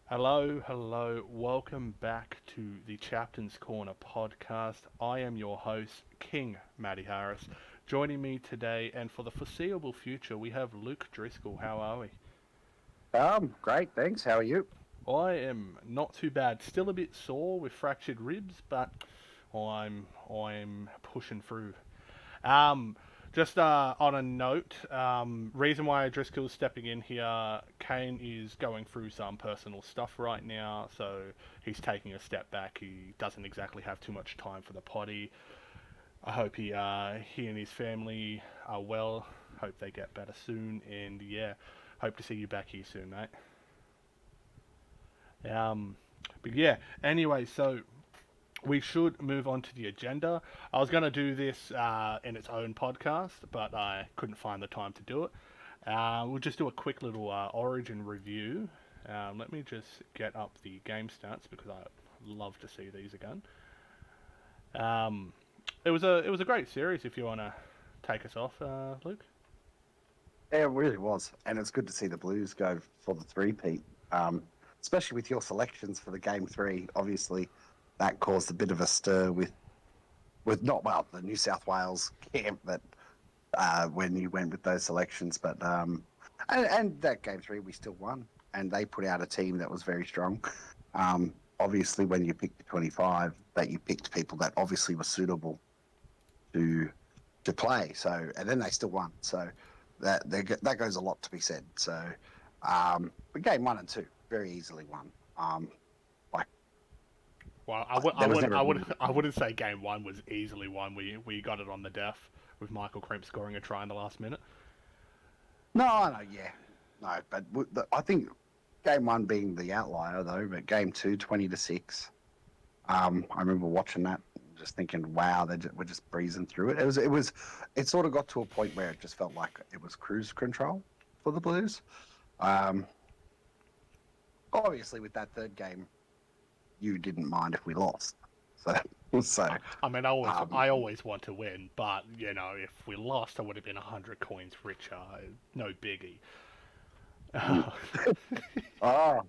Hello, hello. Welcome back to the Chaptain's Corner podcast. I am your host, King Matty Harris. Joining me today and for the foreseeable future, we have Luke Driscoll. How are we? Great, thanks. How are you? I am not too bad. Still a bit sore with fractured ribs, but I'm pushing through. Um, just on a note, reason why Driscoll's stepping in here, Kane is going through some personal stuff right now, so he's taking a step back. He doesn't exactly have too much time for the potty. I hope he and his family are well. Hope they get better soon, and yeah, hope to see you back here soon, mate. Um, but yeah, anyway, so we should move on to the agenda. I was going to do this in its own podcast, but I couldn't find the time to do it. We'll just do a quick little Origin review. Let me just get up the game stats because I love to see these again. Um, it was a great series. If you want to take us off, Luke. Yeah, it really was, and it's good to see the Blues go for the three-peat. Um, Especially with your selections for the game three. Obviously, that caused a bit of a stir with not well the New South Wales camp that when you went with those selections, but and that game three we still won, and they put out a team that was very strong. Obviously, when you picked the 25, that you picked people that obviously were suitable to play. So, and then they still won. So that goes a lot to be said. So, but game one and two very easily won. Like Well, there was never. I wouldn't say game one was easily won. We got it on the death with Michael Crimp scoring a try in the last minute. No, yeah, no. But I think game one being the outlier though, but game two, 20-6. I remember watching that, just thinking, wow, we're just breezing through it. It sort of got to a point where it just felt like it was cruise control for the Blues. Um, Obviously, with that third game, you didn't mind if we lost. So, so I mean, um, I always want to win, but if we lost, I would have been 100 coins richer. No biggie. oh,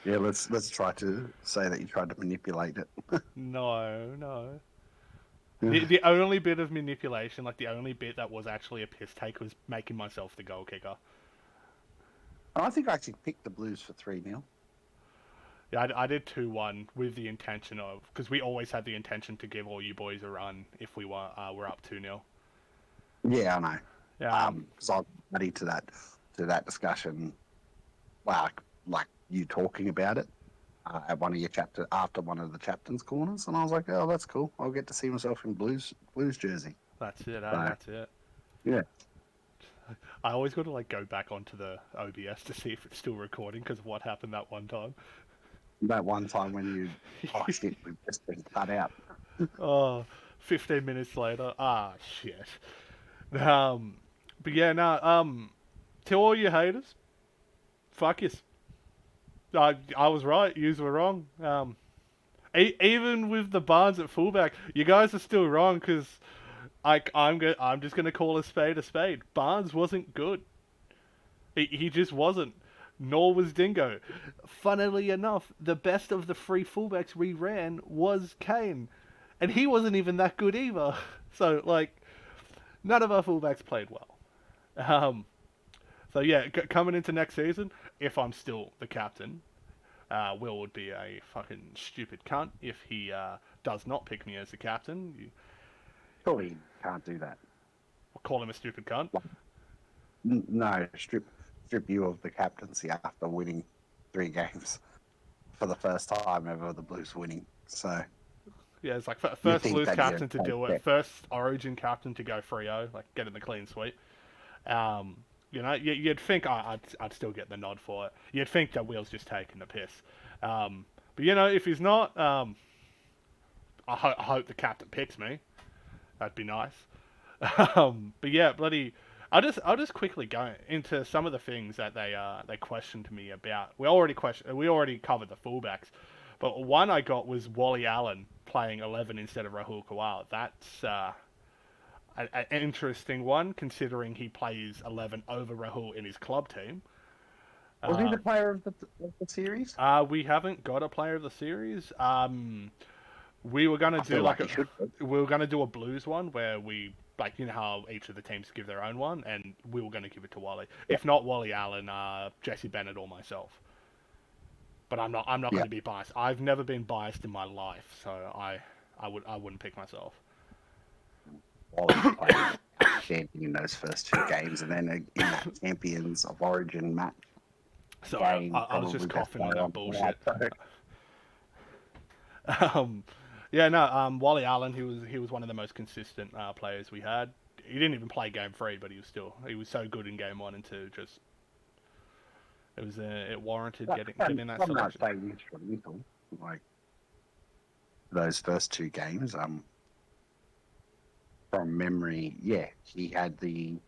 yeah. Let's try to say that you tried to manipulate it. No, no. The only bit of manipulation, like the only bit that was actually a piss take, was making myself the goal kicker. I think I actually picked the Blues for 3-0. Yeah, I did 2-1 with the intention of because we always had the intention to give all you boys a run if were up 2-0. Yeah, I know. Yeah, Because I was ready to that discussion, like you talking about it at one of your chapter after one of the captain's corners, and I was like, oh, that's cool. I'll get to see myself in Blues jersey. that's it. So That's it. yeah, I always got to like go back onto the OBS to see if it's still recording because of what happened that one time. that one time when you oh shit, we've just been cut out. Oh, 15 minutes later. Ah, shit. Um, but yeah, no. To all you haters, fuck yes. I was right. Yous were wrong. Even with the Barnes at fullback, you guys are still wrong because I'm just gonna call a spade a spade. Barnes wasn't good. He just wasn't. Nor was Dingo. Funnily enough, the best of the three fullbacks we ran was Kane, and he wasn't even that good either. So like, none of our fullbacks played well. Um, so yeah, coming into next season, if I'm still the captain, Will would be a fucking stupid cunt if he does not pick me as the captain. You Surely you can't do that. call him a stupid cunt. Like, no, strip you of the captaincy after winning 3 games for the first time ever. The Blues winning. So Yeah, it's like you first think Blues that you captain to don't do it, care. first Origin captain to go 3-0, like get in the clean sweep. Um, you'd think I'd still get the nod for it. You'd think that Will's just taking the piss. But if he's not, I hope the captain picks me. That'd be nice. But yeah, bloody. I'll just quickly go into some of the things that they questioned me about. We already covered the fullbacks, but one I got was Wally Allen playing 11 instead of Rahul Kawal. That's an interesting one considering he plays 11 over Rahul in his club team. Was he Uh, the player of the series? we haven't got a player of the series. We were gonna I do feel like like he should. we were gonna do a blues one where we like you know how each of the teams give their own one, and we were gonna give it to Wally. Yeah. If not Wally Allen, Jesse Bennett or myself. But I'm not going Yeah. to be biased. I've never been biased in my life, so I wouldn't pick myself. Wally played outstanding in those first two games, and then in that Champions of Origin match Sorry, game, I was probably just best coughing on player on that bullshit. the um, yeah, no, Wally Allen, he was one of the most consistent players we had. He didn't even play game 3, but he was so good in game 1 and 2. Just it warranted getting that From that selection. same instrumental, like those first two games, from memory, yeah, he had the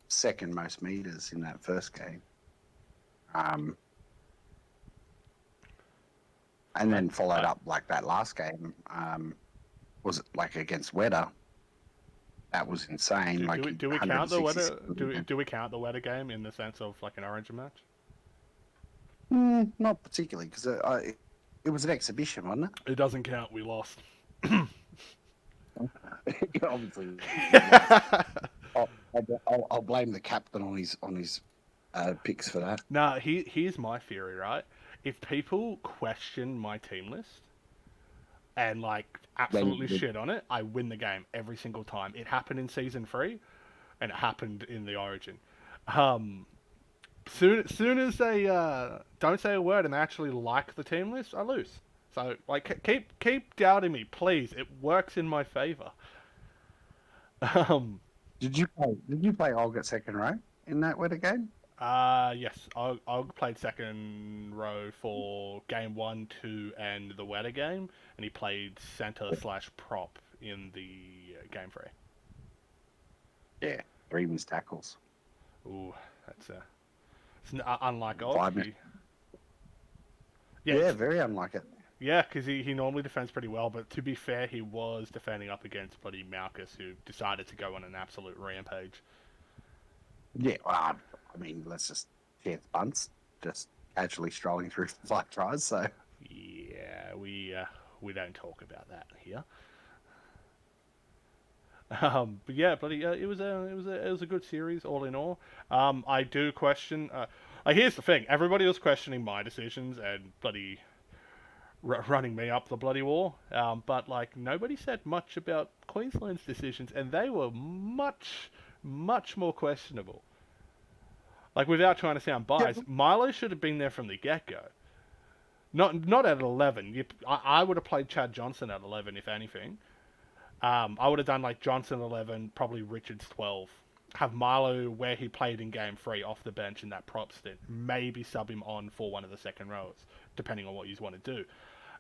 second most meters in that first game. And then followed up like that last game. Was it like against Wetter? That was insane. Do we count the weather? Do we count the weather game in the sense of like an Origin match? Not particularly, because it was an exhibition, wasn't it? It doesn't count. We lost. Obviously. I'll blame the captain on his picks for that. Nah, here's my theory, right? If people question my team list and like absolutely shit on it, I win the game every single time. It happened in season 3, and it happened in the Origin. Soon as they don't say a word and they actually like the team list, I lose. So like keep doubting me, please. It works in my favor. Did you play Olga second row in that Wetter game? Yes. I played second row for game 1, 2, and the Wetter game, and he played center / prop in the game 3. Yeah, 3 missed tackles. Ooh, it's unlike Og. 5 minutes. Yeah, very unlike it. Yeah, because he normally defends pretty well, but to be fair, he was defending up against bloody Malchus, who decided to go on an absolute rampage. Yeah, well, I mean, let's just chance bunts, just casually strolling through 5 tries. So yeah, we don't talk about that here. But yeah, bloody it was a good series all in all. I do question. Here's the thing: everybody was questioning my decisions and bloody running me up the bloody wall. But like nobody said much about Queensland's decisions, and they were much more questionable. Like without trying to sound biased, Milo should have been there from the get go. Not at 11. I would have played Chad Johnson at 11 if anything. I would have done like Johnson 11, probably Richards 12. Have Milo where he played in game 3 off the bench in that prop stint. Maybe sub him on for one of the second rows, depending on what you want to do.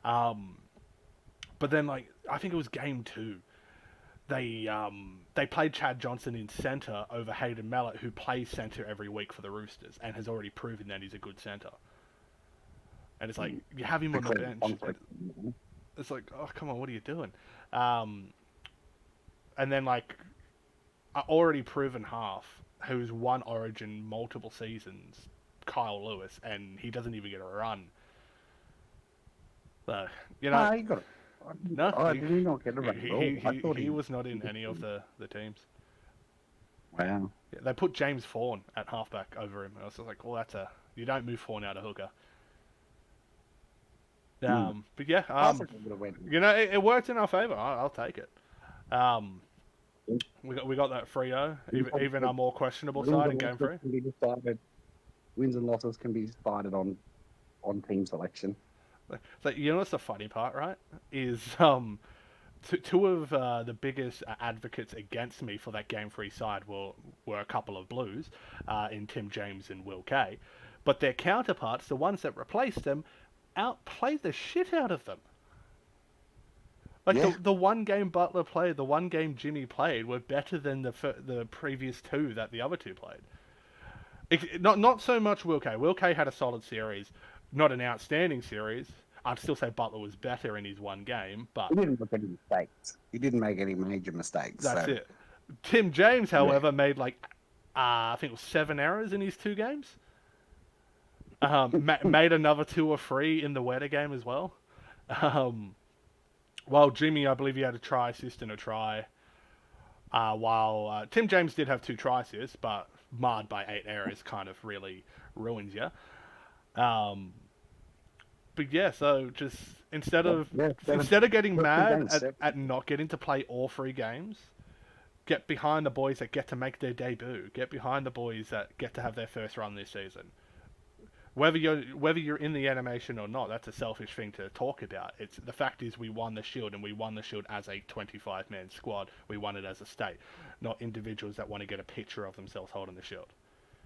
But then like I think it was game 2. They played Chad Johnson in centre over Hayden Mellett, who plays centre every week for the Roosters and has already proven that he's a good centre. And it's like you have him on the bench. It's like, oh come on, what are you doing? And then like a already proven half who's won Origin multiple seasons, Kyle Lewis, and he doesn't even get a run. So you know, he got it. no, did he not get a run at all? He was not in any of the teams. Wow. Yeah, they put James Fawn at halfback over him. And I was just like, well, you don't move Fawn out of hooker. But yeah, you know, it worked in our favour. I'll take it. We got that 3-0, even our more questionable side in game 3. Wins and losses can be decided on team selection. So you know what's the funny part, right? Is two of the biggest advocates against me for that game 3 side were a couple of Blues, in Tim James and Will Kay, but their counterparts, the ones that replaced them, outplayed the shit out of them. Like the one game Butler played, the one game Jimmy played were better than the previous 2 that the other 2 played. Not so much Will Kay. Will Kay had a solid series, not an outstanding series. I'd still say Butler was better in his one game, but he didn't make any mistakes. He didn't make any major mistakes. That's it. Tim James, however, made like I think it was 7 errors in his 2 games. Made another 2 or 3 in the weather game as well. While Jimmy, I believe he had a try assist and a try. While Tim James did have 2 try assists, but marred by 8 errors kind of really ruins you. But yeah, so just instead of Yeah, getting mad games, at not getting to play all 3 games, get behind the boys that get to make their debut. Get behind the boys that get to have their first run this season. Whether you're in the animation or not, that's a selfish thing to talk about. It's the fact is we won the Shield, and we won the Shield as a 25-man squad. We won it as a state, not individuals that want to get a picture of themselves holding the Shield.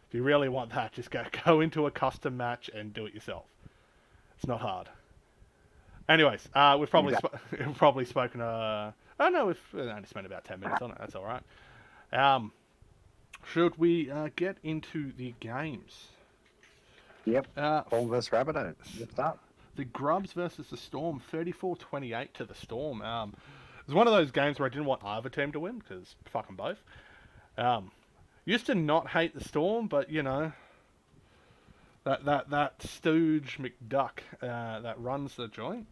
If you really want that, just go into a custom match and do it yourself. It's not hard. Anyways, we've probably we've probably spoken. Oh no, we've only spent about 10 minutes on it. That's all right. Should we get into the games? Yep. Storm versus Rabbitohs. Lift up. The Grubs versus the Storm, 34-28 to the Storm. It was one of those games where I didn't want either team to win because fuck them both. Used to not hate the Storm, but you know that stooge McDuck that runs the joint.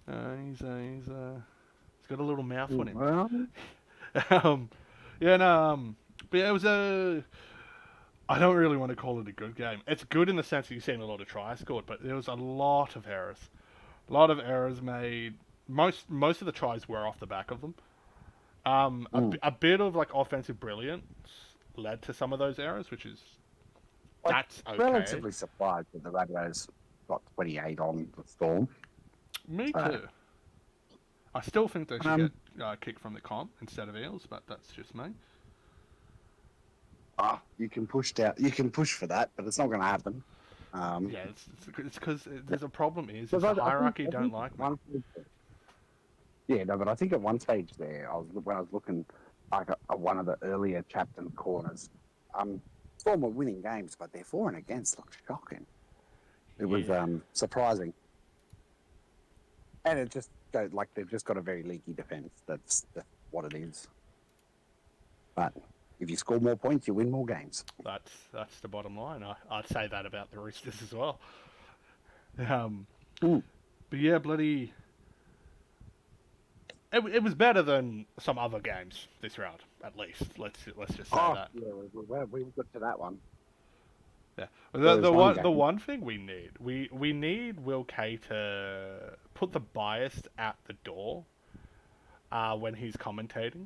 He's got a little mouth on him. Well, But yeah, it was a. I don't really want to call it a good game. It's good in the sense that you've seen a lot of tries scored, but there was a lot of errors. A lot of errors made. Most of the tries were off the back of them. A bit of like offensive brilliance led to some of those errors, which is that's okay. Relatively surprised that the Rabbitohs got 28 on the Storm. Me too. I still think they should get kicked from the comp instead of Eels, but that's just me. You can push for that, but it's not going to happen. Yeah, it's because there's a problem. Is the hierarchy don't like me. Yeah, no, but I think at one stage there, when I was looking like at one of the earlier Chapton corners, Storm were winning games, but their for and against looked shocking. It was surprising, and it just like they've just got a very leaky defense. That's what it is. But if you score more points, you win more games. That's the bottom line. I'd say that about the Roosters as well. But yeah, bloody. It was better than some other games this round, at least. Let's just say that. Yeah, we got to that one. Yeah, the one thing we need Will Kay to put the bias at the door when he's commentating.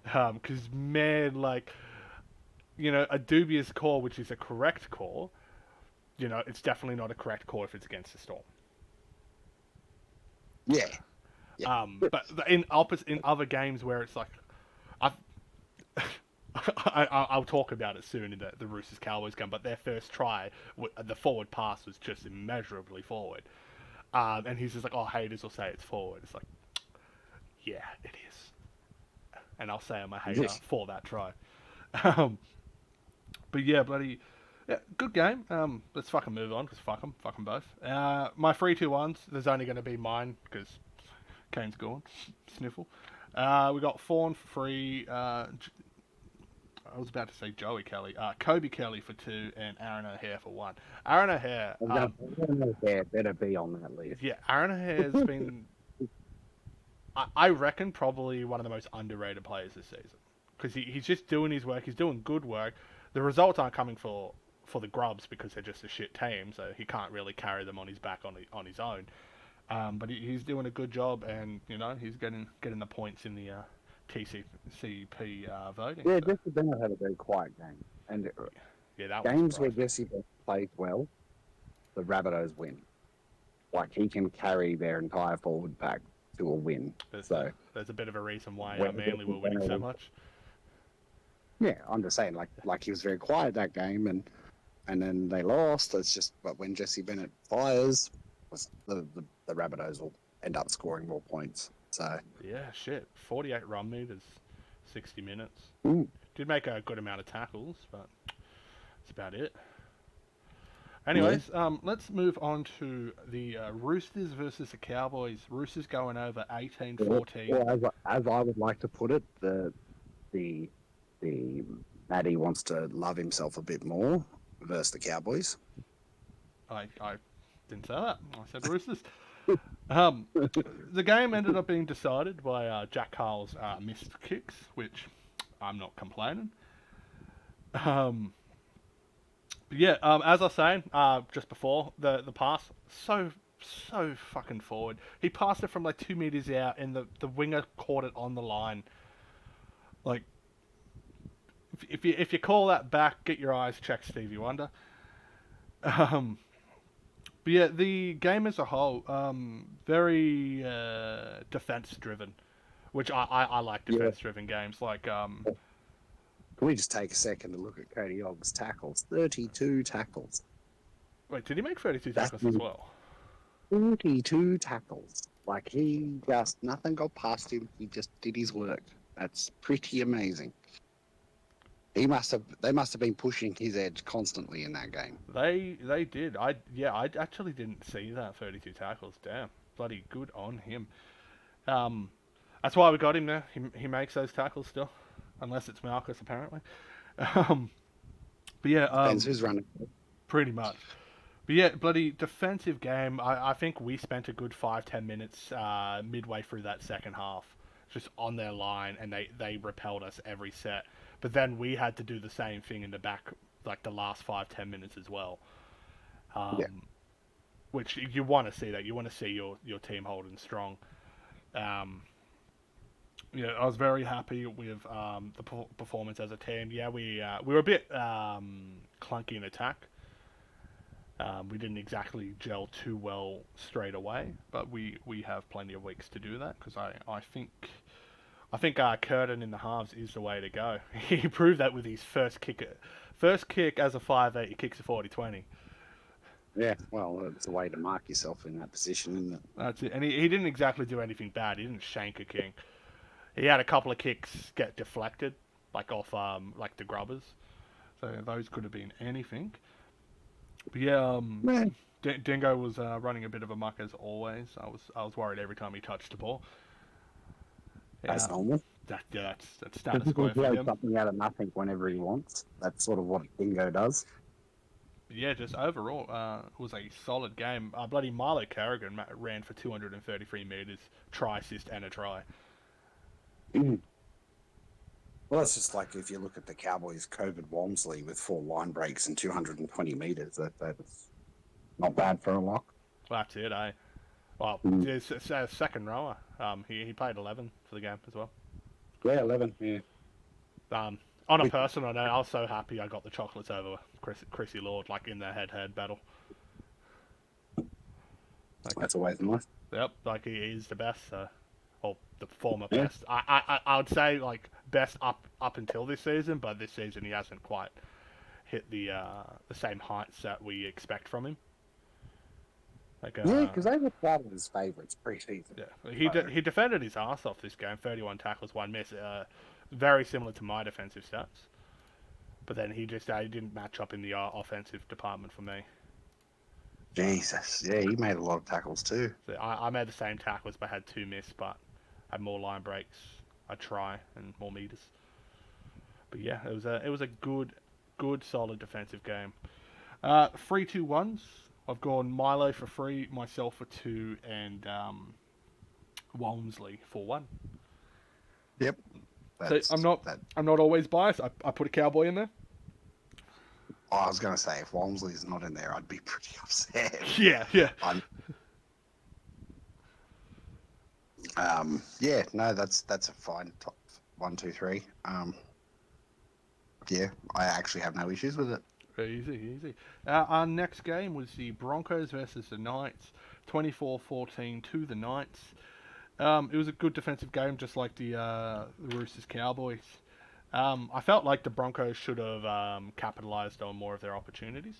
Because man, like, you know, a dubious call, which is a correct call, you know, it's definitely not a correct call if it's against the Storm. Yeah. But in other games where it's like, I'll talk about it soon in the Roosters Cowboys game. But their first try, the forward pass was just immeasurably forward, and he's just like, "Oh, haters will say it's forward." It's like, yeah, it is, and I'll say I'm a hater for that try. But yeah, bloody. Yeah, good game. Let's fucking move on because fuck them both. My 3-2-1s. There's only going to be mine because Kane's gone. Sniffle. We got Fawn for 3. I was about to say Joey Kelly. Kobe Kelly for 2 and Aaron O'Hare for 1. Aaron O'Hare. Aaron O'Hare better be on that list. Yeah, Aaron O'Hare's been. I reckon probably one of the most underrated players this season because he's just doing his work. He's doing good work. The results aren't coming for the Grubs because they're just a shit team, so he can't really carry them on his back on his own. But he's doing a good job, and you know he's getting the points in the TCCP voting. Yeah, Jesse Bennett had a very quiet game, and that games where Jesse Bennett plays well, the Rabbitohs win. Like he can carry their entire forward pack to a win. There's a bit of a reason why Manly were winning so much. Yeah, I'm just saying, like he was very quiet that game, and then they lost. It's just, but when Jesse Bennett fires, the Rabbitohs will end up scoring more points. So yeah, shit, 48 run meters, 60 minutes. Mm. Did make a good amount of tackles, but that's about it. Anyways, let's move on to the Roosters versus the Cowboys. Roosters going over 18-14. Well, as I would like to put it, the Matty wants to love himself a bit more. versus the Cowboys. I didn't say that. I said Roosters. Um, the game ended up being decided by Jack Carl's missed kicks, which I'm not complaining. Um, but yeah, as I was saying just before, the pass, so fucking forward. He passed it from like 2 meters out, and the winger caught it on the line. Like, if you call that back, get your eyes checked, Stevie Wonder. Um, but yeah, the game as a whole, very defense driven, which I like Yeah. defense driven games. Like, Can we just take a second to look at Cody Ogg's tackles? 32 tackles. wait, did he make 32 That's tackles as well? 32 tackles. Like he just nothing got past him. He just did his work. That's pretty amazing. They must have been pushing his edge constantly in that game. They did. I actually didn't see that 32 tackles. Damn, bloody good on him. Um, that's why we got him there. He makes those tackles still, unless it's Malchus apparently. Um, but yeah, Depends who's running. pretty much. But yeah, bloody defensive game. I think we spent a good 5-10 minutes midway through that second half, just on their line, and they repelled us every set. But then we had to do the same thing in the back, like the last 5-10 minutes as well. Yeah. Which you want to see that. You want to see your team holding strong. Yeah, I was very happy with the performance as a team. Yeah, we were a bit clunky in attack. We didn't exactly gel too well straight away, but we have plenty of weeks to do that because I think Curtin in the halves is the way to go. He proved that with his first kick as a 5'8", he kicks a 40-20. Yeah, well, it's a way to mark yourself in that position, isn't it? That's it. And he didn't exactly do anything bad. He didn't shank a king. He had a couple of kicks get deflected, like off like the grubbers. So those could have been anything. But yeah, Man, Dingo was running a bit of a muck as always. I was worried every time he touched the ball. that's normal. That's status He quo for blows him. something out of nothing whenever he wants. That's sort of what Dingo does. But yeah, just overall, it was a solid game. Bloody Milo Carrigan ran for 233 meters, try assist and a try. Well, that's just like if you look at the Cowboys' COVID Walmsley with 4 line breaks and 220 meters. That's not bad for a lock. Well, that's it, eh? Well, it's a second rower. He played 11 for the game as well. Yeah, 11. Yeah. On a personal note, I was so happy I got the chocolates over Chrissy Lord, like in their head-to-head battle. Like, That's always nice. yep, like he is the best, or the former best. I would say like best up until this season, but this season he hasn't quite hit the same heights that we expect from him. Like, Yeah, because they were part of his favourites pre-season. Yeah, he defended his ass off this game. 31 tackles, 1 miss. Very similar to my defensive stats. But then he didn't match up in the offensive department for me. Jesus, yeah, he made a lot of tackles too. So I made the same tackles, but had 2 miss, but had more line breaks, a try, and more meters. But yeah, it was a good solid defensive game. 3-2-1s. I've gone Milo for 3, myself for 2, and Walmsley for 1. Yep. So I'm not always biased. I put a Cowboy in there. Oh, I was going to say, if Walmsley's not in there, I'd be pretty upset. Yeah. Yeah, no, that's a fine top 1, 2, 3. Yeah, I actually have no issues with it. Easy. Our next game was the Broncos versus the Knights, 24-14 to the Knights. It was a good defensive game, just like the Roosters Cowboys. I felt like the Broncos should have capitalised on more of their opportunities.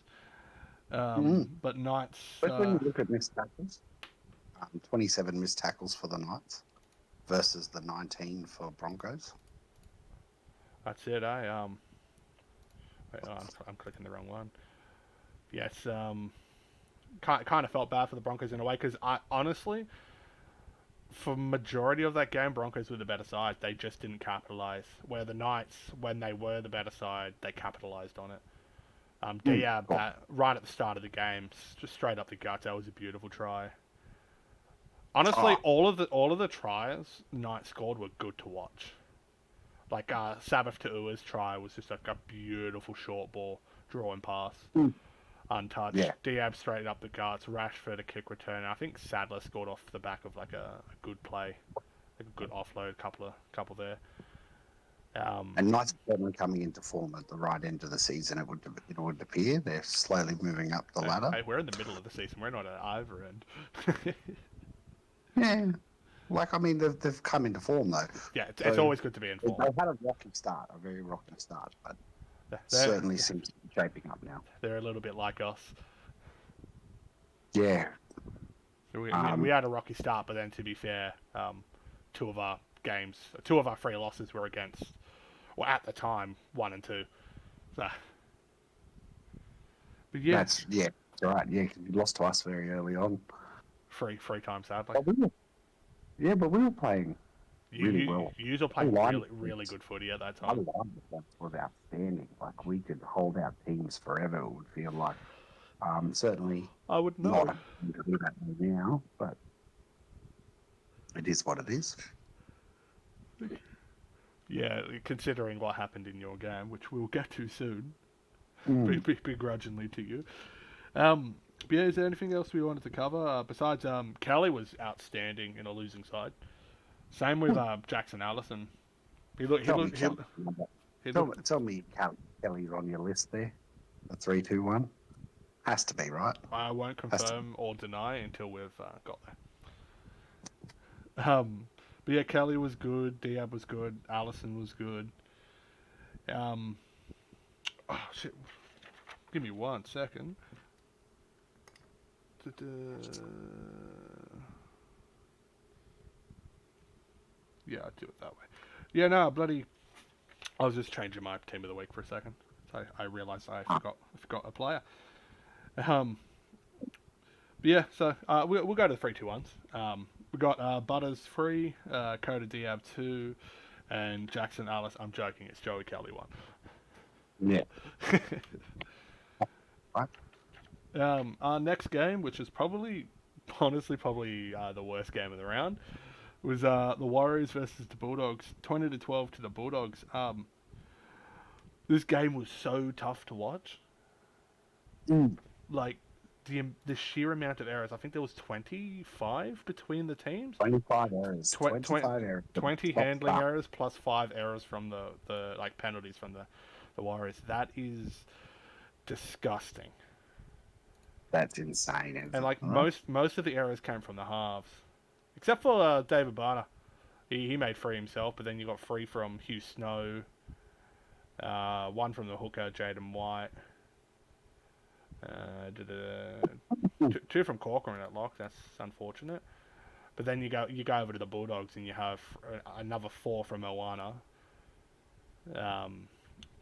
But Knights... But when you look at missed tackles, 27 missed tackles for the Knights versus the 19 for Broncos. That's it, eh? Wait, I'm clicking the wrong one. Yes, kind of felt bad for the Broncos in a way, because I honestly... For majority of that game, Broncos were the better side. They just didn't capitalise. Where the Knights, when they were the better side, they capitalised on it. Diab, Oh, that right at the start of the game, just straight up the guts. That was a beautiful try. Honestly, oh, all of the tries Knight scored were good to watch. Like Sabbath to Ua's try was just like a beautiful short ball draw and pass, mm, untouched. yeah. Diab straight up the guts. Rashford a kick return. I think Sadler scored off the back of like a good play, like a good offload, couple there. And Knights certainly coming into form at the right end of the season. It would appear they're slowly moving up the ladder. Hey, we're in the middle of the season. We're not at either end. Yeah, like I mean, they've come into form though. Yeah, it's So always good to be in they form. had a rocky start, a very rocky start, but They're, certainly seems to be shaping up now. they're a little bit like us. Yeah. We had a rocky start, but then to be fair, two of our games, two of our three losses were against, well, at the time, 1 and 2. So, but yeah, That's right. Yeah, 'cause you lost to us very early on. three times sadly. But we were playing really well. You were Our playing line really good footy at that our time. line defense was outstanding. Like we could hold our teams forever. It would feel like. Certainly I would know. not able to do that now, but it is what it is. Yeah, considering what happened in your game, which we'll get to soon, Mm. begrudgingly to you. But yeah, is there anything else we wanted to cover besides Kelly was outstanding in a losing side. Same with Jackson Allison. He looked. He Tell me, looked. He, Kelly. he Tell, looked. tell me, Kelly's on your list there. The 3-2-1 has to be right. I won't Has to. confirm or deny until we've got there. But yeah, Kelly was good. Diab was good. Allison was good. Oh shit! Give me 1 second. Yeah, I'll do it that way. Yeah, no, bloody. I was just changing my team of the week for a second. So I realised I forgot a player. Um, but yeah, so we'll go to the 3-2-1s. We got Butters 3, Coda Diab 2, and Jackson Alice. I'm joking, it's Joey Kelly 1. Yeah. Right. Our next game, which is honestly, the worst game of the round, was the Warriors versus the Bulldogs. 20-12 to the Bulldogs. This game was so tough to watch. Mm. Like the sheer amount of errors. I think there was 25 between the teams. 25 errors. Tw- 25 errors. 20 handling errors plus 5 errors from the like penalties from the Warriors. That is disgusting. That's insane. And like most of the errors came from the halves, except for David Barner. He made 3 himself, but then you got 3 from Hugh Snow, 1 from the hooker Jaden White, 2 from Corcoran at lock. That's unfortunate. But then you go over to the Bulldogs and you have another 4 from Moana,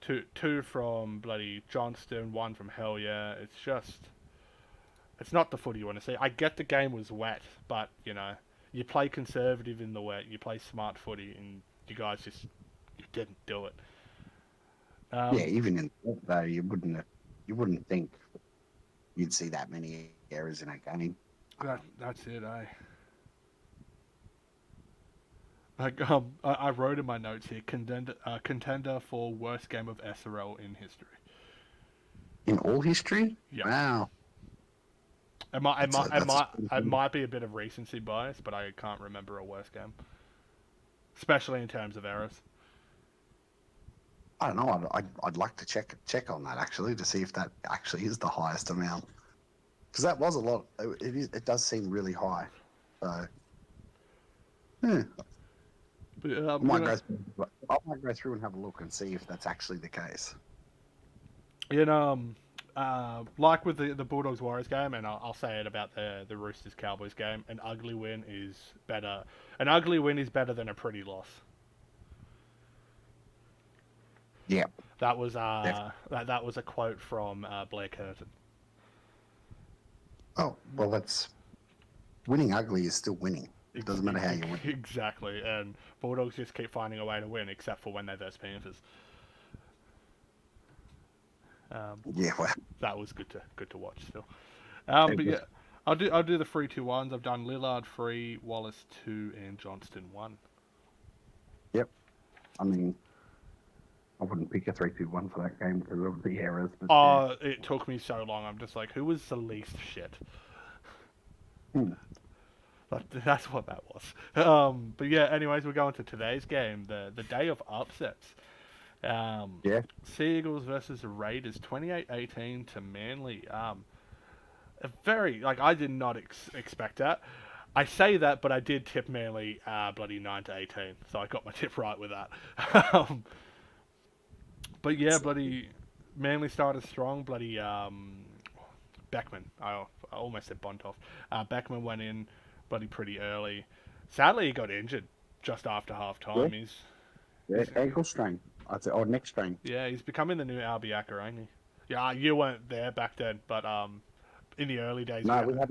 2 from bloody Johnston, 1 from Hell Yeah. It's not the footy you want to see. I get the game was wet, but you play conservative in the wet, you play smart footy, and you guys you didn't do it. Yeah, even in though you wouldn't think you'd see that many errors in a game. That's it, eh? Like, I wrote in my notes here, contender for worst game of SRL in history. In all history? Yeah. Wow. It might be a bit of recency bias, but I can't remember a worse game, especially in terms of errors. I don't know. I'd like to check on that actually to see if that actually is the highest amount, because that was a lot. It does seem really high. So, yeah. But, I might go through and have a look and see if that's actually the case. Like with the Bulldogs Warriors game, and I'll say it about the Roosters Cowboys game, an ugly win is better. An ugly win is better than a pretty loss. Yeah. That was that was a quote from Blair Curtin. Oh well, that's winning ugly is still winning. It doesn't matter how you win. Exactly, and Bulldogs just keep finding a way to win, except for when they verse Panthers. Yeah, well, That was good to watch still. it But was, yeah, I'll do the 3-2-1s. I've done Lillard 3, Wallace 2, and Johnston 1. yep. I mean, I wouldn't pick a 3-2-1 for that game because of the errors, but yeah. Oh, it took me so long. I'm just like, who was the least shit? Hmm. That's what that was. But yeah, anyways, we're going to today's game, the day of upsets. Yeah. Seagulls versus the Raiders, 28-18 to Manly. A very, like, I did not expect that. I say that, but I did tip Manly bloody 9-18, so I got my tip right with that. But yeah, bloody Manly started strong. Bloody Beckman, I almost said Bontoff. Beckman went in bloody pretty early. Sadly, he got injured just after half Yeah. time. Yeah. Ankle strain. I'd say, or neck strain. He's becoming the new Albi Akarangi. Yeah, you weren't there back then, but in the early days, No, we had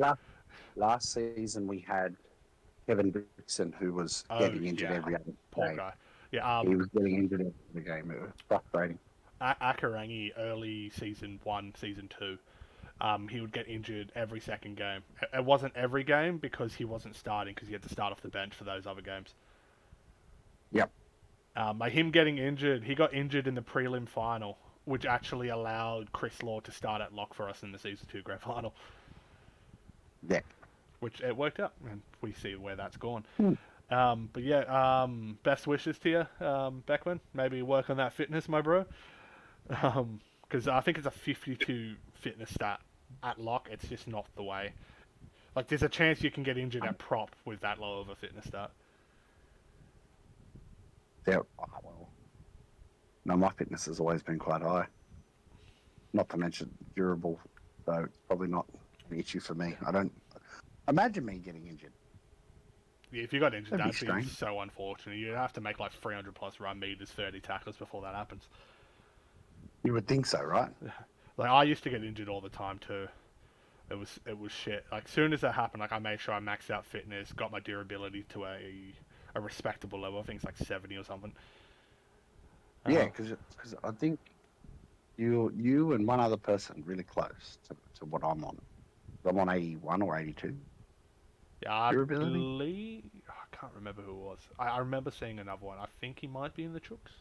last season. We had Kevin Dixon, who was oh getting injured yeah, every other poor game. guy. Yeah, He was getting injured every game. It was frustrating. Akarangi early season 1, season 2. He would get injured every second game. It wasn't every game because he wasn't starting because he had to start off the bench for those other games. Yep. By him getting injured, he got injured in the prelim final, which actually allowed Chris Law to start at lock for us in the season 2 grand final. Yeah. Which it worked out, and we see where that's gone. Hmm. But yeah, best wishes to you, Beckman. Maybe work on that fitness, my bro. Because I think it's a 52 fitness stat at lock. It's just not the way. Like, there's a chance you can get injured at prop with that low of a fitness stat. Yeah. Oh, well. No, my fitness has always been quite high. Not to mention durable, so it's probably not an issue for me. I don't imagine me getting injured. Yeah, if you got injured, That'd be that'd be strange. so unfortunate. You'd have to make like 300 plus run meters, 30 tackles before that happens. You would think so, right? Like, I used to get injured all the time too. It was shit. Like, soon as that happened, like, I made sure I maxed out fitness, got my durability to a respectable level. I think it's like 70 or something. Yeah, because I think you and one other person really close to what I'm on. I'm on 81 or 82 Yeah, I durability. believe I can't remember who it was. I remember seeing another one. I think he might be in the Chooks.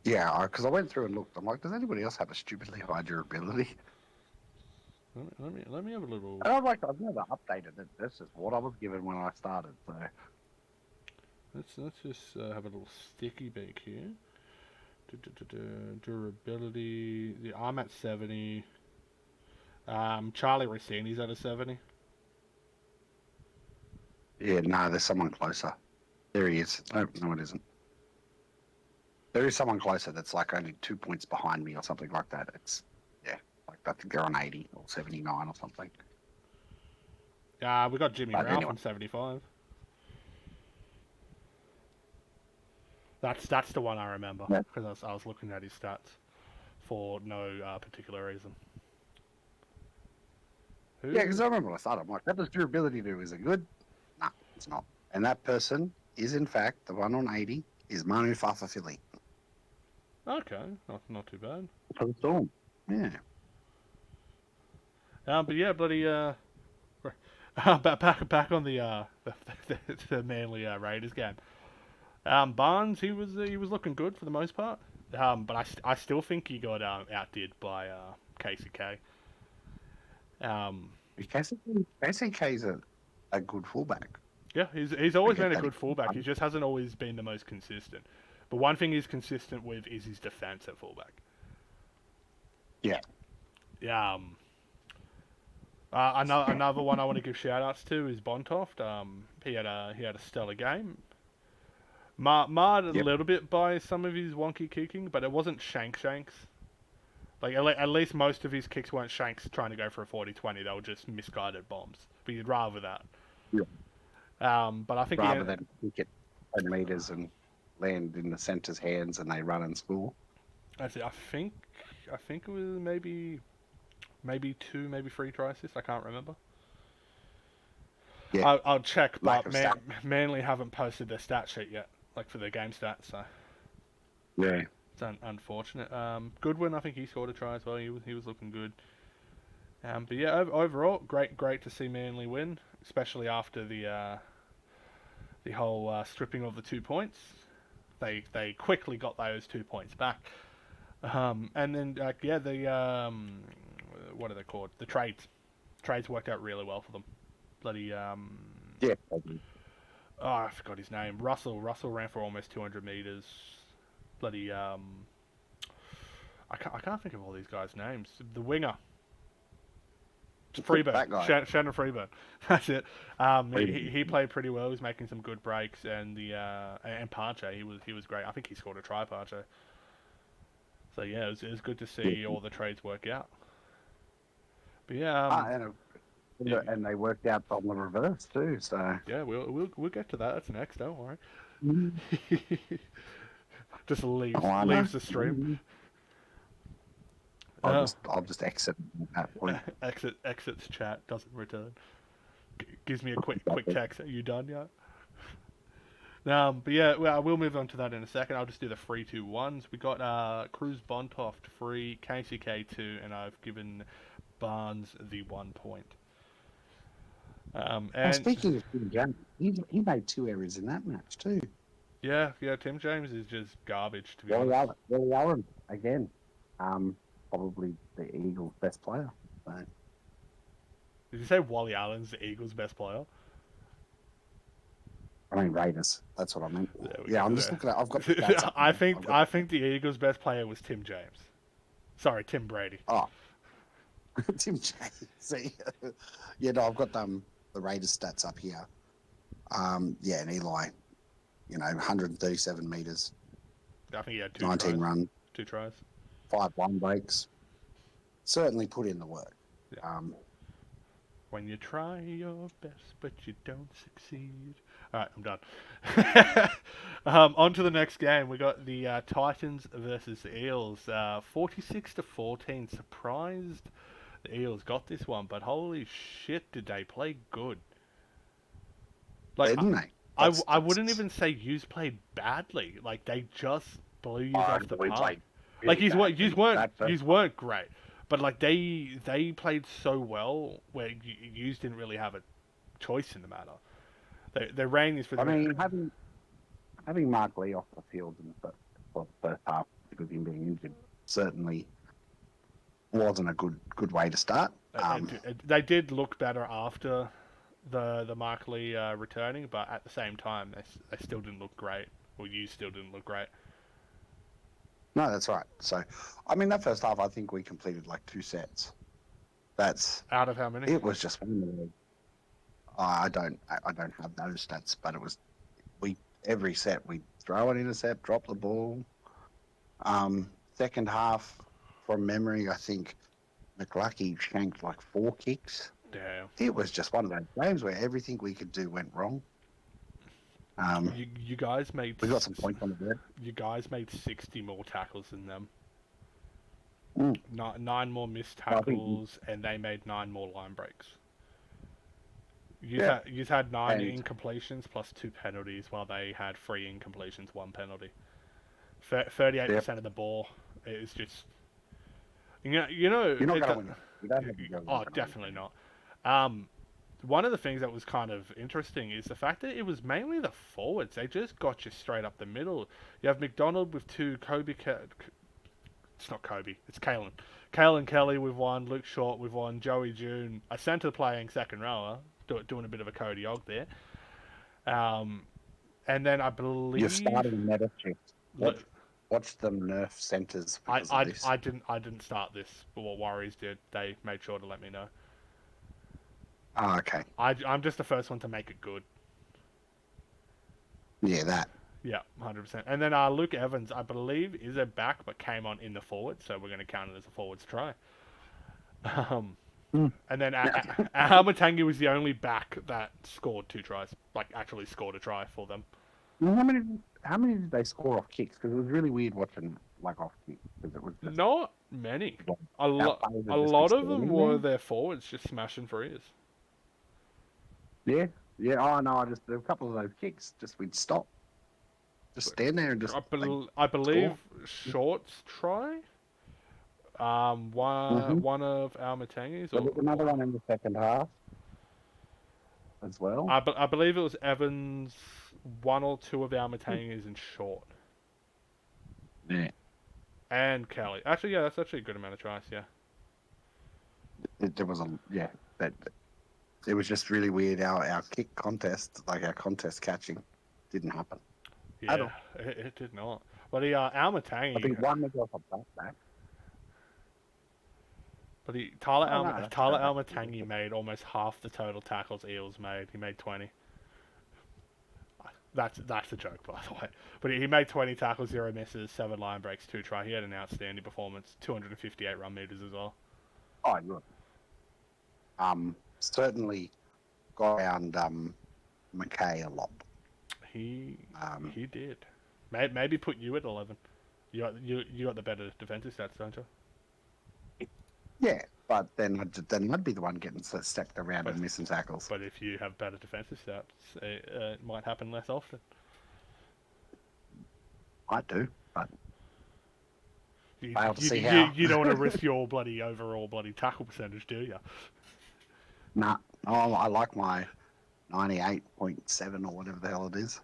Yeah, because I went through and looked. I'm like, does anybody else have a stupidly high durability? Let me have a little. And I'm like, I've never updated it. This is what I was given when I started. So Let's just have a little sticky beak here. Durability. I'm at 70. Charlie Rossini's at a 70. yeah, no, there's someone closer. There he is. No, it isn't. There is someone closer that's like only 2 points behind me or something like that. It's like I think they're on 80 or 79 or something. We got Jimmy But Ralph anyway. on 75. That's the one I remember Yeah. because I was looking at his stats for no particular reason. Who? Yeah, because I remember when I started, I'm like, what does durability do? Is it good? No, it's not. And that person is, in fact, the one on 80 is Manu Fafafili Okay, not too bad. for the Storm. Yeah. But yeah, bloody back on the Manly Raiders game. Barnes, he was looking good for the most part. But I still think he got outdid by KCK. KCK is a good fullback. Yeah, he's always Forget been a that good fullback. He just hasn't always been the most consistent. But one thing he's consistent with is his defense at fullback. Yeah. Yeah. Another one I want to give shout outs to is Bontoft. He had a stellar game. Marred a Yep. little bit by some of his wonky kicking, but it wasn't shanks. Like, at least most of his kicks weren't shanks trying to go for a 40-20. They were just misguided bombs. But you'd rather that. Yeah. But I think Rather than kick it 10 meters and land in the center's hands and they run and score. I think it was maybe 2, maybe 3 try assists. I can't remember. Yeah. I'll check, Lack but of Manly haven't posted their stat sheet yet, like for their game stats. So Yeah. It's unfortunate. Goodwin, I think he scored a try as well. He was looking good. But yeah, overall, great to see Manly win, especially after the whole stripping of the 2 points. They quickly got those 2 points back. And then yeah, the what are they called? The trades worked out really well for them. Bloody Yeah. oh, I forgot his name. Russell ran for almost 200 meters. Bloody I can't think of all these guys' names. The winger. Freeburn. That guy. Shannon Freeburn. That's it. He played pretty well. He was making some good breaks, and and Parche, he was great. I think he scored a try, Parche. So yeah, it was good to see all the trades work out. But yeah, yeah, and they worked out on the reverse too. So yeah, we'll get to that. That's next. Don't worry. Mm. Just leaves Oh, I know. the stream. I'll just exit at that point. Exits chat, doesn't return. Gives me a quick text. Are you done yet? But yeah, well, we'll move on to that in a second. I'll just do the 3-2-1s. We got Cruz Bontoft 3, KCK 2, and I've given Barnes the 1 point. And Speaking of Tim James, he made 2 errors in that match too. yeah, Tim James is just garbage, to be honest. Wally Allen again. Probably the Eagles' best player. So. Did you say Wally Allen's the Eagles' best player? I mean Raiders. That's what I meant. Yeah, I'm just looking at. I've got. I think the Eagles' best player was Tim James. Sorry, Tim Brady. Oh, Tim James. See, yeah, no, I've got the Raiders stats up here. Yeah, and Eli, 137 meters. I think he had 19 runs, 2 tries, 5 line breaks. Certainly put in the work. Yeah. When you try your best, but you don't succeed. All right, I'm done. On to the next game. We got the Titans versus the Eels. 46-14. Surprised the Eels got this one, but holy shit, did they play good? Didn't they? I wouldn't even say yous played badly. Like they just blew you off the park. Like yous weren't great, but like they played so well where yous didn't really have a choice in the matter. They ran this for. I mean, having Mark Lee off the field in the first half because of him being injured certainly wasn't a good way to start. They did look better after the Mark Lee returning, but at the same time, they still didn't look great. Or you still didn't look great. No, that's right. So, I mean, that first half, I think we completed like 2 sets. That's out of how many? It was just one. I don't have those stats, but it was every set we throw an intercept, drop the ball. Second half, from memory, I think McLucky shanked like 4 kicks. Damn. It was just one of those games where everything we could do went wrong. You guys made. We got some points on the board. You guys made 60 more tackles than them. Mm. 9 more missed tackles, and they made 9 more line breaks. You had 9 incompletions plus 2 penalties, while they had 3 incompletions, 1 penalty. 38% of the ball is just. You're not going to win. You don't have to go oh, definitely not. One of the things that was kind of interesting is the fact that it was mainly the forwards. They just got you straight up the middle. You have McDonald with 2, it's not Kobe, it's Kalen. Kalen Kelly with 1, Luke Short with 1, Joey June, a centre playing second rower, doing a bit of a Cody Ogg there. And then I believe you're starting meta checks. Watch them nerf centres. I didn't start this, but what Warriors did, they made sure to let me know. Oh, okay. I'm just the first one to make it good. Yeah, that. Yeah, 100%. And then Luke Evans, I believe, is a back, but came on in the forward, so we're going to count it as a forward's try. And then Ahamatangi was the only back that scored 2 tries, like actually scored a try for them. How many did they score off kicks? Because it was really weird watching like off kicks. Because it was just not many. A lot of them were their forwards just smashing frees. Yeah. Oh no, there were a couple of those kicks. Just we'd stop. Just stand there and just like I believe score. Shorts try. Mm-hmm. One of our Matangi's, There was another one in the second half as well. I believe it was Evans. One or two of our Matangi's in short, Yeah. and Kelly. Actually, yeah, that's actually a good amount of tries. Yeah. There was a that it was just really weird. Our kick contest, like our contest catching, didn't happen at Yeah, all. it did not. But our I Matangi, think one was off a back. but Oh no, that's Tyler go back. Almatangi made almost half the total tackles Eels made. He made 20. That's a joke, by the way. But he made 20 tackles, 0 misses, 7 line breaks, 2 try. He had an outstanding performance. 258 run meters as well. Oh, look. Certainly got around McKay a lot. He Um, he did. Maybe put you at 11. You got the better defensive stats, don't you? yeah, but then I'd be the one getting stepped around But and missing tackles. but if you have better defensive stats, it might happen less often. I do, but You, fail to you, see you, how. you don't want to risk your bloody overall bloody tackle percentage, do you? Nah, oh, I like my 98.7 or whatever the hell it is.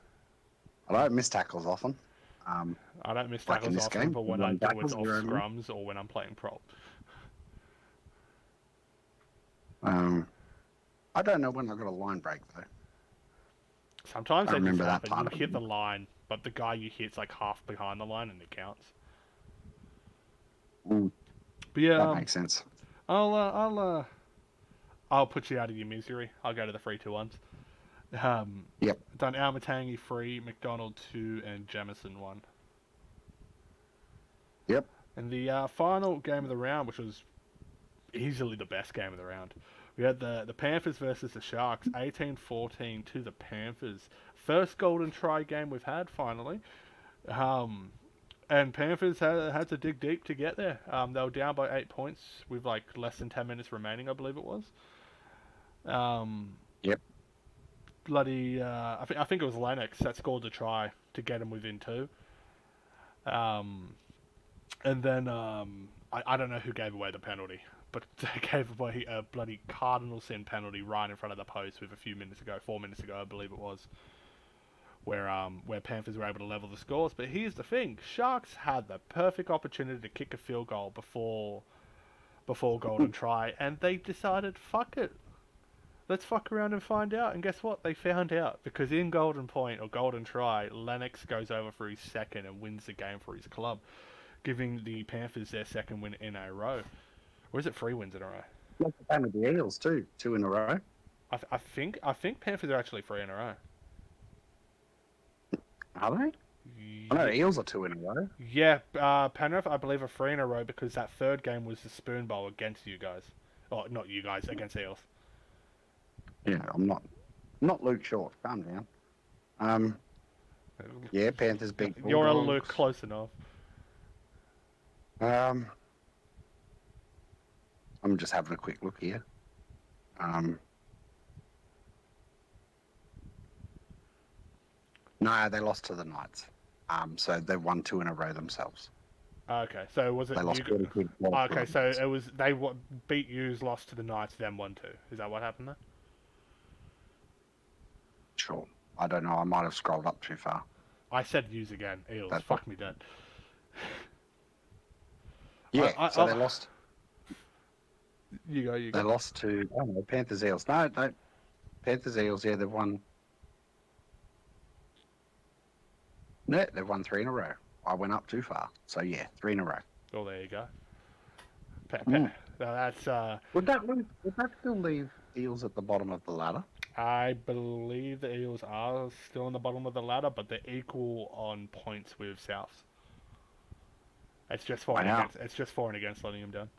I don't miss tackles often. I don't miss Like in tackles this often, game, but when I one do, it's tackles, off 0 miss. scrums or when I'm playing prop. I don't know when I got a line break though. Sometimes I they just remember that happen. You part of hit it. the line, but the guy you hit's like half behind the line and it counts. Mm, But yeah, that makes sense. I'll put you out of your misery. I'll go to the 3-2-1s. Yep. Done Almatangi 3, McDonald 2, and Jamison 1. Yep. And the final game of the round, which was easily the best game of the round, we had the Panthers versus the Sharks, 18-14 to the Panthers. First golden try game we've had, finally. And Panthers had to dig deep to get there. They were down by 8 points with like less than 10 minutes remaining, I believe it was. Yep. I think it was Lennox that scored the try to get him within 2. And then I don't know who gave away the penalty, but they gave away a bloody cardinal sin penalty right in front of the post with 4 minutes ago, I believe it was, where Panthers were able to level the scores. But here's the thing: Sharks had the perfect opportunity to kick a field goal before golden try, and they decided, fuck it. Let's fuck around and find out. And guess what? They found out. Because in golden point or golden try, Lennox goes over for his second and wins the game for his club, giving the Panthers their second win in a row. Or is it 3 wins in a row? Like the same with the Eels too, 2 in a row. I think Panthers are actually 3 in a row. Are they? I know Eels are 2 in a row. Yeah, Penrith, I believe, are 3 in a row because that third game was the Spoon Bowl against you guys. Oh, not you guys, against Eels. Yeah, I'm not Luke Short. Calm down. Yeah, Panthers beat Bulldogs. You're a Luke close enough. I'm just having a quick look here. No, they lost to the Knights. So they won 2 in a row themselves. Okay, so was it They lost you? 40. Okay, so it was beat yous, lost to the Knights, then won 2. Is that what happened there? Sure. I don't know. I might have scrolled up too far. I said yous again. Eels. That's Fuck me dead. Yeah, so they lost. You go. They lost to Panthers Eels. No, Panthers Eels. Yeah, they've won. No, they've won 3 in a row. I went up too far. So yeah, 3 in a row. Oh, there you go. Mm. That's Would that still leave Eels at the bottom of the ladder? I believe the Eels are still in the bottom of the ladder, but they're equal on points with Souths. It's just for and against. It's just for and against letting them down.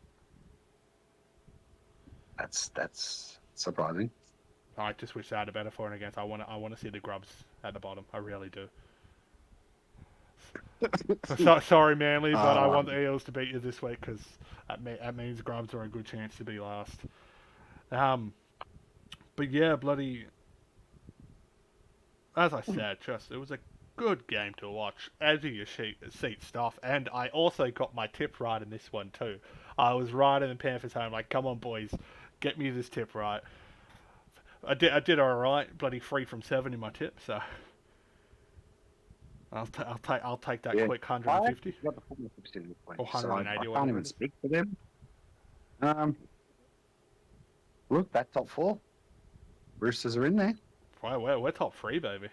That's surprising. I just wish they had a better for and against. I want to see the Grubs at the bottom. I really do. Sorry, Manly, but I want the Eels to beat you this week because that means Grubs are a good chance to be last. But yeah, bloody. As I said, it was a good game to watch. Edge of your seat stuff. And I also got my tip right in this one too. I was right in the Panthers home. Like, come on, boys, get me this tip right. I did all right. Bloody 3 from 7 in my tip. So I'll take that Yeah. quick I 150 got the football tips in this week, or so I 180, can't whatever even it is. speak for them. Look, that top four. Roosters are in there. Wow, we're top 3, baby.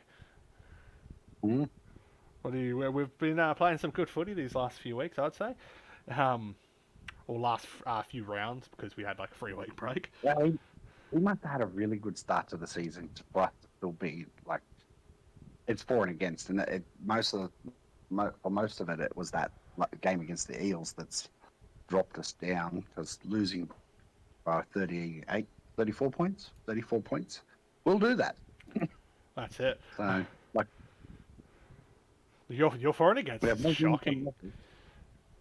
Mm. We've been playing some good footy these last few weeks, I'd say. Um, or last few rounds because we had like a 3 week break. Yeah, we must have had a really good start to the season for us to still be like it's for and against, and for most of it, it was that game against the Eels that's dropped us down because losing by 34 points, 34 points. We'll do that. That's it. So, like, You're for and against. we have It's no wins shocking.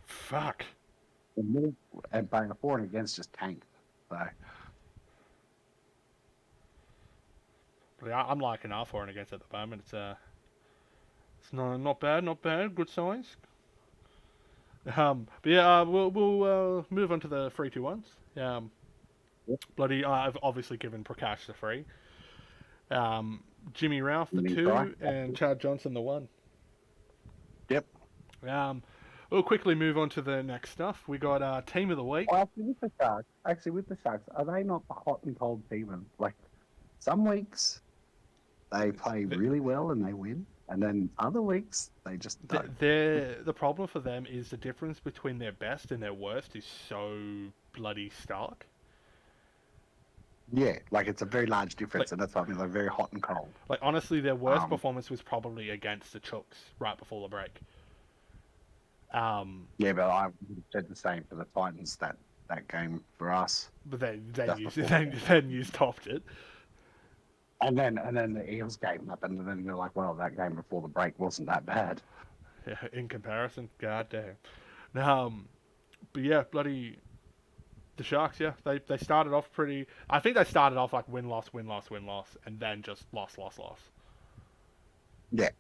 Fuck. and by a for and against just tanked. So, But yeah, I'm liking our for and against at the moment. It's not bad, not bad. Good signs. But yeah, we'll move on to the 3-2-1s. Bloody, I've obviously given Prakash the 3. Jimmy Ralph the 2, and Chad Johnson the 1. yep. We'll quickly move on to the next stuff. We got team of the week. Well, actually with the Sharks, are they not the hot and cold team? Like, some weeks they play really well and they win, and then other weeks they just don't. The problem for them is the difference between their best and their worst is so bloody stark. Yeah, like it's a very large difference, and that's why I mean they're very hot and cold. Like, honestly, their worst performance was probably against the Chooks right before the break. Yeah, but I would have said the same for the Titans that game for us. But then you topped it. And then the Eels game happened, and then you're like, well, that game before the break wasn't that bad. Yeah, in comparison, god damn. But yeah, bloody the Sharks. Yeah, they started off pretty. I think they started off like win loss, and then just loss. Yeah.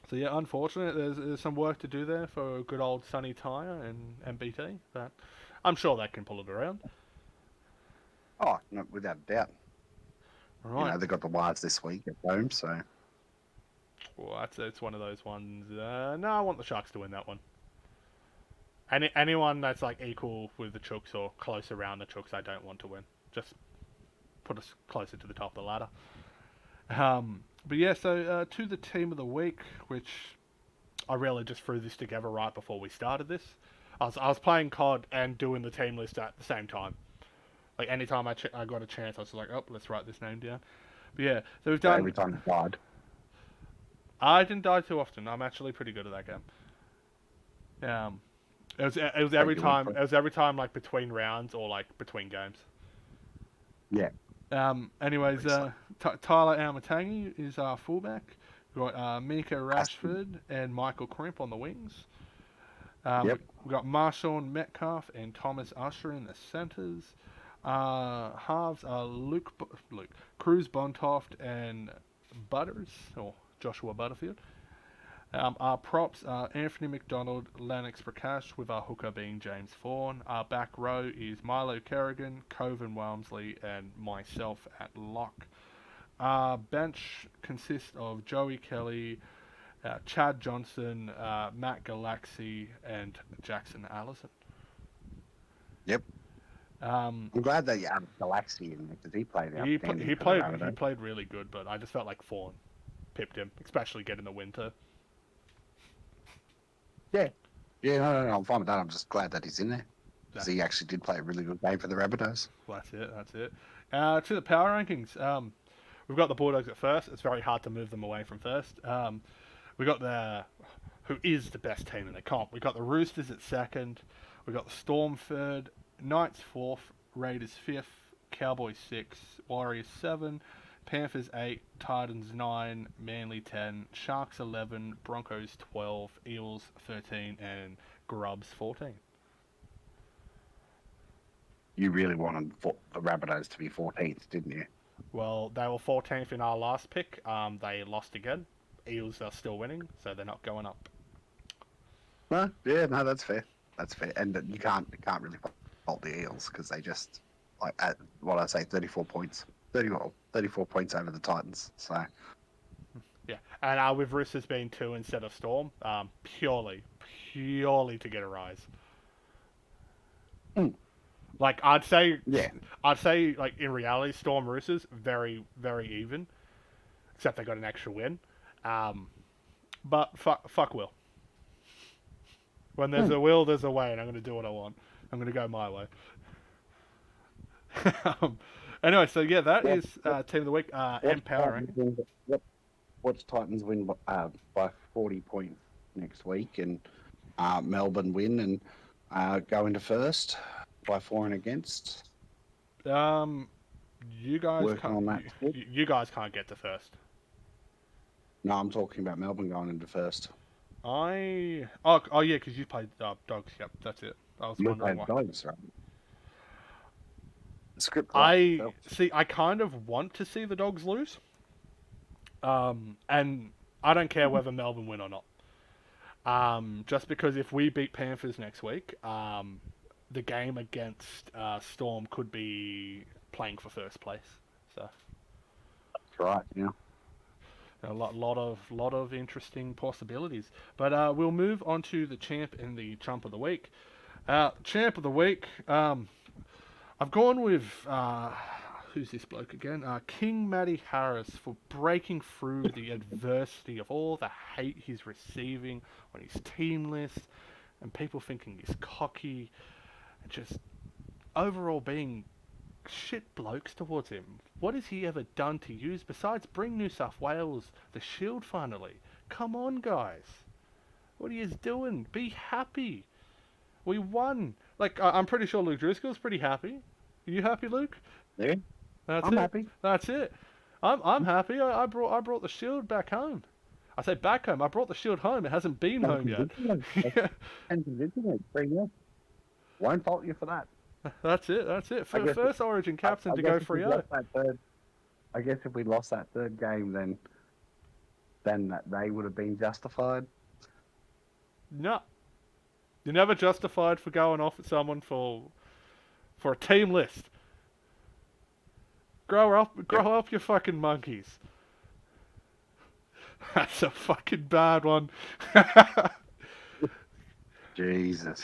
So yeah, unfortunate. There's some work to do there for good old Sonny Tyre and BT, but I'm sure they can pull it around. Oh, no, without a doubt. Right. You know, they got the Wires this week at home, so. Well, it's one of those ones. No, I want the Sharks to win that one. Anyone that's like equal with the Chooks or close around the Chooks, I don't want to win. Just put us closer to the top of the ladder. But yeah, so to the team of the week, which I really just threw this together right before we started this. I was playing COD and doing the team list at the same time. Like, anytime I got a chance, I was like, oh, let's write this name down. But yeah, so we've done... Every time you died. I didn't die too often. I'm actually pretty good at that game. It was every time. It was every time, like, between rounds or, like, between games. Yeah. Anyways, Tyler Almatangi is our fullback. We've got Mika Rashford and Michael Crimp on the wings. We've got Marshawn Metcalf and Thomas Usher in the centres. Halves are Luke Cruz Bontoft and Butters, or Joshua Butterfield. Our props are Anthony McDonald, Lennox Prakash, with our hooker being James Vaughan. Our back row is Milo Kerrigan, Coven Walmsley, and myself at lock. Our bench consists of Joey Kelly, Chad Johnson, Matt Galaxy, and Jackson Allison. Yep. I'm glad that you added Galaxy in there because he played outstanding. He played really good, but I just felt like Vaughan pipped him, especially getting the winter. Yeah. Yeah, no, I'm fine with that. I'm just glad that he's in there. Because he actually did play a really good game for the Rabbitohs. Well, that's it. To the power rankings. We've got the Bulldogs at first. It's very hard to move them away from first. We got who is the best team in the comp. We got the Roosters at second. We got the Storm third, Knights fourth, Raiders fifth, Cowboys 6, Warriors 7, Panthers 8, Titans 9, Manly 10, Sharks 11, Broncos 12, Eels 13, and Grubs 14. You really wanted the Rabbitohs to be 14th, didn't you? Well, they were 14th in our last pick. They lost again. Eels are still winning, so they're not going up. No, yeah, no, that's fair. That's fair. And you can't really fault the Eels because they just like at what I say, 34 points, 34 points over the Titans. So Yeah, and with Roosters being 2 instead of Storm, purely to get a rise. mm, Like yeah, I'd say like in reality, Storm Roosters very very even, except they got an extra win. Um, but fuck Will. When there's mm, a will, there's a way, and I'm going to do what I want. I'm going to go my way. um, anyway, so yeah, that what is team of the week. what And power Titans ranking. win? What's Titans win by 40 points next week, and Melbourne win and go into first by 4 and against. Um, you guys Working can't. on that. You guys can't get to first. No, I'm talking about Melbourne going into first. Oh yeah, because you played Dogs. Yep, that's it. I was You're wondering playing why. Dogs, right? The script like I itself. see. I kind of want to see the Dogs lose. And I don't care whether Melbourne win or not. Just because if we beat Panthers next week, the game against Storm could be playing for first place. So That's right. Yeah. a lot of interesting possibilities. But we'll move on to the champ and the chump of the week. Champ of the week. I've gone with who's this bloke again? King Matty Harris for breaking through the adversity of all the hate he's receiving on his team list, and people thinking he's cocky, and just overall being shit blokes towards him. What has he ever done to you besides bring New South Wales the Shield finally? Come on, guys. What are you doing? Be happy. We won. Like, I'm pretty sure Luke Driscoll's pretty happy. Are you happy, Luke? Yeah. That's I'm it. happy. That's it. I'm happy. I brought the Shield back home. I say back home. I brought the Shield home. It hasn't been home yet. And convincingly, 3-0. Won't fault you for that. That's it. That's it. I guess. First Origin captain I to guess go if we 3-0. lost that third, I guess if we lost that third game, then that they would have been justified. No, you're never justified for going off at someone for a team list. Grow up, you fucking monkeys. That's a fucking bad one. Jesus.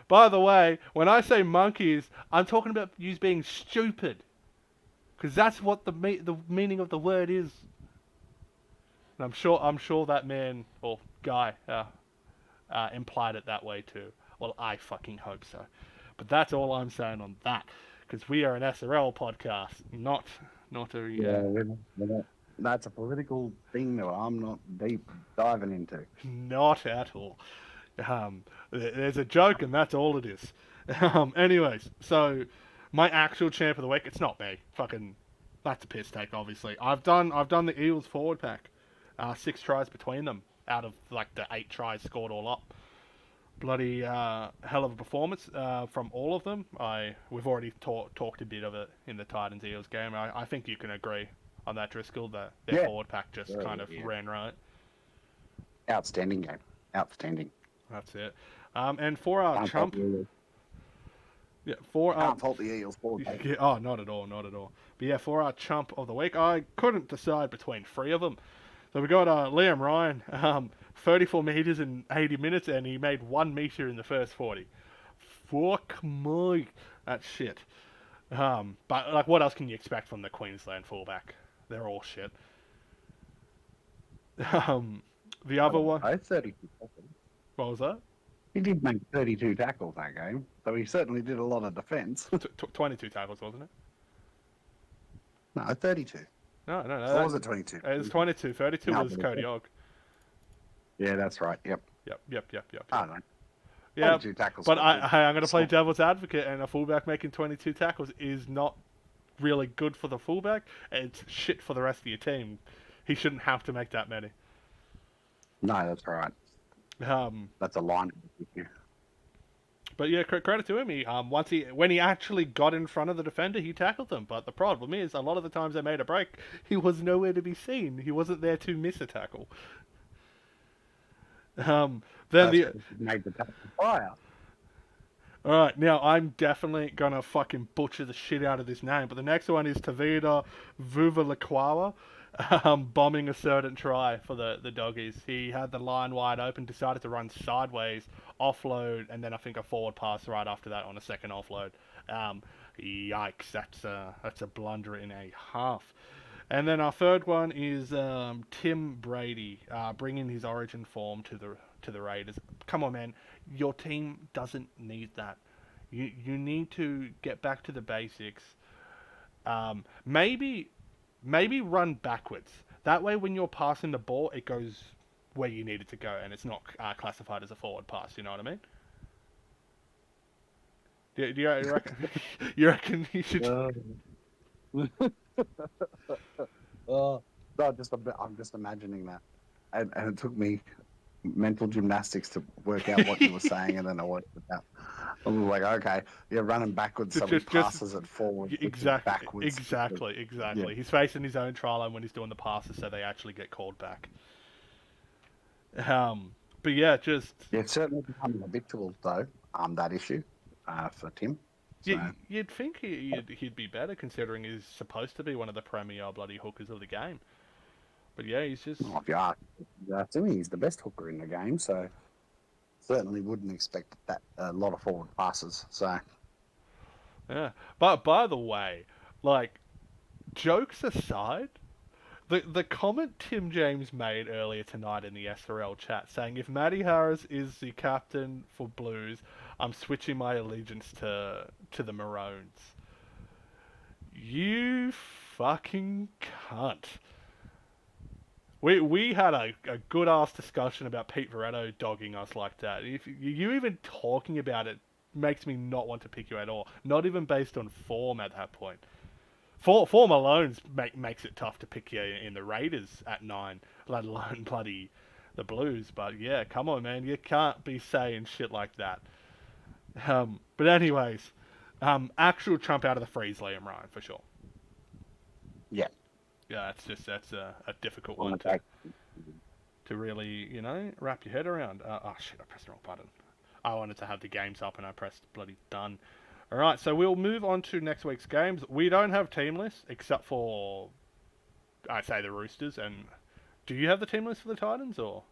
By the way, when I say monkeys, I'm talking about you being stupid, because that's what the meaning of the word is. And I'm sure that man or guy implied it that way too. Well, I fucking hope so. But that's all I'm saying on that, because we are an SRL podcast, not a Yeah, we're not, that's a political thing that I'm not deep diving into. not at all. There's a joke, and that's all it is. Anyways, so my actual champ of the week, it's not me. Fucking, that's a piss take. Obviously, I've done the Eels forward pack, 6 tries between them out of like the 8 tries scored all up. Bloody hell of a performance from all of them. We've already talked a bit of it in the Titans Eels game. I think you can agree on that, Driscoll. That their forward pack just kind of ran right. Outstanding game. Outstanding. That's it. And for our chump, yeah, Can't fault the Eels forward pack. yeah, oh, not at all, not at all. But yeah, for our chump of the week, I couldn't decide between 3 of them. So we got Liam Ryan, 34 meters in 80 minutes, and he made 1 meter in the first 40. Fuck my, that's shit. But like, what else can you expect from the Queensland fullback? They're all shit. The other one, 32 tackles. what was that? He did make 32 tackles that game, so he certainly did a lot of defence. 22 tackles, wasn't it? No, 32. No. Or was it 22? It was 22. 32 No, was Cody Ogg. Yeah, that's right. Yep. Yep. I don't know. Yeah, 22 tackles. but I'm going to play devil's advocate, and a fullback making 22 tackles is not really good for the fullback. It's shit for the rest of your team. He shouldn't have to make that many. No, that's right. That's a line issue. But yeah, credit to him. When he actually got in front of the defender, he tackled them. But the problem is, a lot of the times they made a break, he was nowhere to be seen. He wasn't there to miss a tackle. Um, then That's the what made the tackle fire. All right, now I'm definitely gonna fucking butcher the shit out of this name, but the next one is Tavida Vuvalakwawa, bombing a certain try for the doggies. He had the line wide open, decided to run sideways, offload, and then I think a forward pass right after that on a second offload. Yikes, that's a blunder in a half. And then our third one is Tim Brady, bringing his Origin form to the Raiders. Come on, man, your team doesn't need that. You need to get back to the basics. Maybe run backwards. That way, when you're passing the ball, it goes where you need it to go, and it's not classified as a forward pass. You know what I mean? Do you reckon? You reckon you should? Oh, no, I'm just imagining that, and it took me mental gymnastics to work out what you were saying, and then I worked it out. I was like, okay, you're running backwards, so he passes it forward, Exactly, backwards. exactly. Yeah. He's facing his own try line when he's doing the passes, so they actually get called back. But yeah, just Yeah, it's certainly becoming habitual though. That issue, for Tim. So you'd think he'd be better considering he's supposed to be one of the premier bloody hookers of the game. But yeah, he's just if you ask him, he's the best hooker in the game. So certainly wouldn't expect that a lot of forward passes. So yeah. But by the way, like jokes aside, the comment Tim James made earlier tonight in the SRL chat saying if Matty Harris is the captain for Blues, I'm switching my allegiance to the Maroons. You fucking cunt. We had a good ass discussion about Pete Veretto dogging us like that. If you even talking about it makes me not want to pick you at all. Not even based on form at that point. Form alone makes it tough to pick you in the Raiders at 9, let alone bloody the Blues. But yeah, come on, man, you can't be saying shit like that. But anyways, actual trump out of the freeze, Liam Ryan for sure. yeah, Yeah, that's a difficult one to really wrap your head around. Oh shit, I pressed the wrong button. I wanted to have the games up and I pressed bloody done. Alright, so we'll move on to next week's games. We don't have team lists, except for, I'd say, the Roosters. And do you have the team list for the Titans, or?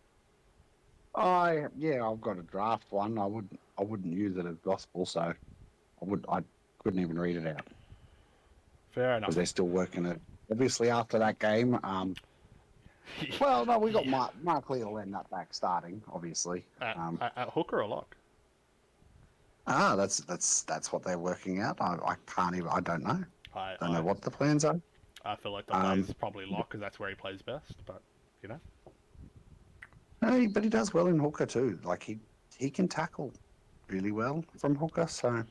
I've got a draft one. I wouldn't use it as gospel, so I couldn't even read it out Fair enough. because they're still working it. Obviously, after that game, well, no, we got Mark Lee will end up back starting, obviously. At hooker or lock? That's what they're working out. I can't even. I don't know. I don't know what the plans are. I feel like the play's probably lock because that's where he plays best. But No, but he does well in hooker too. Like he can tackle really well from hooker. So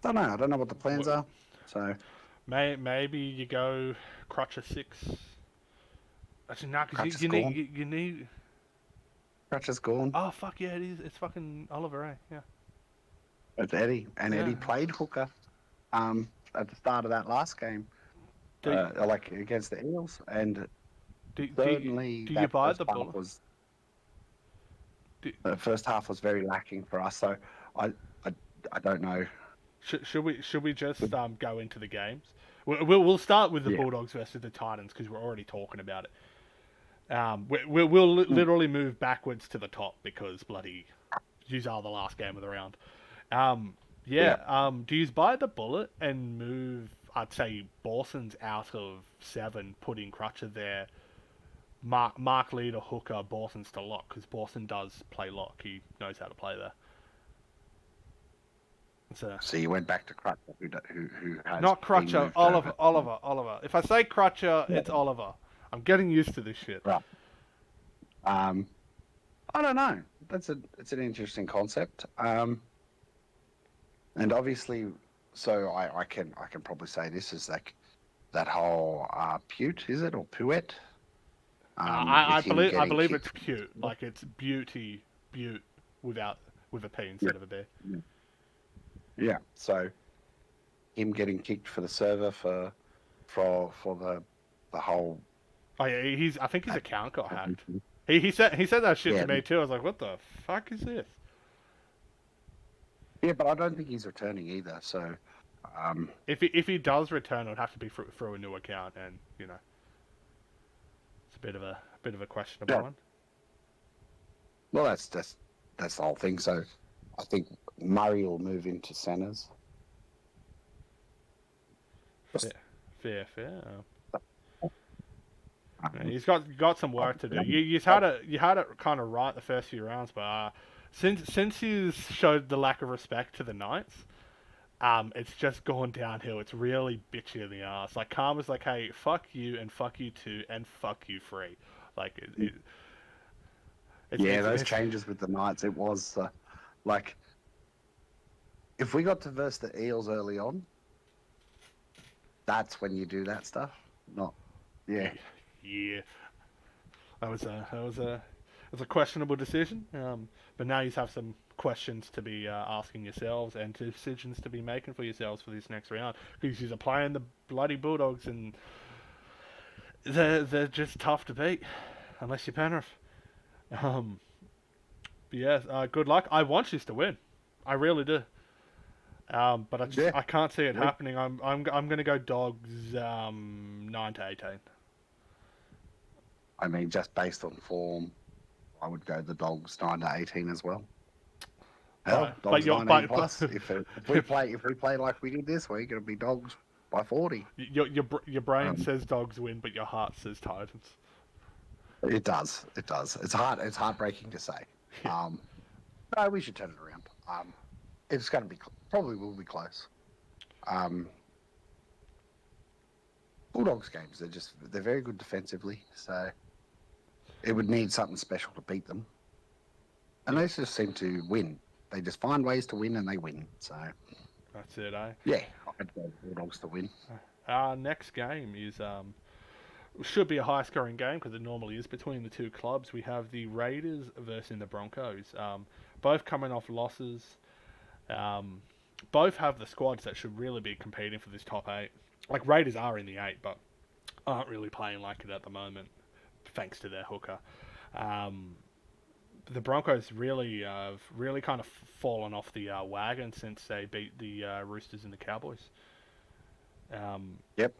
don't know. I don't know what the plans are. So maybe you go Crutcher 6. Actually, no, because you need. Crutcher's gone. Oh fuck yeah, it is. It's fucking Oliver, eh? Yeah. It's Eddie, and Eddie played hooker at the start of that last game, like against the Eels, and certainly do you buy the bullet? The first half was very lacking for us, so I don't know. Should we just go into the games? We'll start with the Bulldogs versus the Titans because we're already talking about it. We'll literally move backwards to the top because bloody these are the last game of the round. Do you buy the bullet and move? I'd say Borson's out of 7, putting Crutcher there. Mark Lee to hooker, Borson's to lock because Borson does play lock. He knows how to play there. So you went back to Crutcher, who has not Crutcher, Oliver. If I say Crutcher, it's Oliver. I'm getting used to this shit. Right. I don't know. It's an interesting concept. And obviously, so I can probably say this is like that whole Pute, is it, or Puet? I believe it's Pute, like it's beauty, Butte with a P instead of a B. Yeah. So him getting kicked for the server for the whole. Oh yeah, I think his account got hacked. He said that shit Yeah, to me too. I was like, what the fuck is this? yeah, but I don't think he's returning either. So, If he does return, it would have to be through a new account, and it's a bit of a questionable yeah. one. Well, that's the whole thing. So, I think Murray will move into centers. Fair, fair. Um, He's got some work to do. You had it kind of right the first few rounds, but since he's showed the lack of respect to the Knights, it's just gone downhill. It's really bitchy in the ass. Like Karma's like, hey, fuck you and fuck you too and fuck you free. Like it's yeah, it's those it's changes with the Knights, it was like if we got to verse the Eels early on, that's when you do that stuff. Not, yeah, yeah. That was a questionable decision. But now you have some questions to be asking yourselves and decisions to be making for yourselves for this next round because you're playing the bloody Bulldogs and they're just tough to beat unless you're Penrith. Um, but yeah, good luck. I want you to win, I really do. But yeah. I can't see it We, happening. I'm gonna go Dogs 9-18. I mean, just based on form, I would go the Dogs 9-18 as well. Hell, But Dogs you're 19 but, plus. If we play like we did this week, it'll be Dogs by 40. your brain Um, says Dogs win, but your heart says Titans. it does. It does. It's hard. It's heartbreaking to say. Yeah. Um, no, we should turn it around. It's going to be probably will be close. Um, Bulldogs games, they're very good defensively, so it would need something special to beat them. And Yeah. they just seem to win. They just find ways to win and they win. So That's it, eh? yeah, I'd go Bulldogs to win. Our next game is should be a high scoring game because it normally is between the two clubs. We have the Raiders versus the Broncos. Both coming off losses. Um, both have the squads that should really be competing for this top eight. Like Raiders are in the eight, but aren't really playing like it at the moment, thanks to their hooker. Um, the Broncos really kind of fallen off the wagon since they beat the Roosters and the Cowboys. Um, Yep.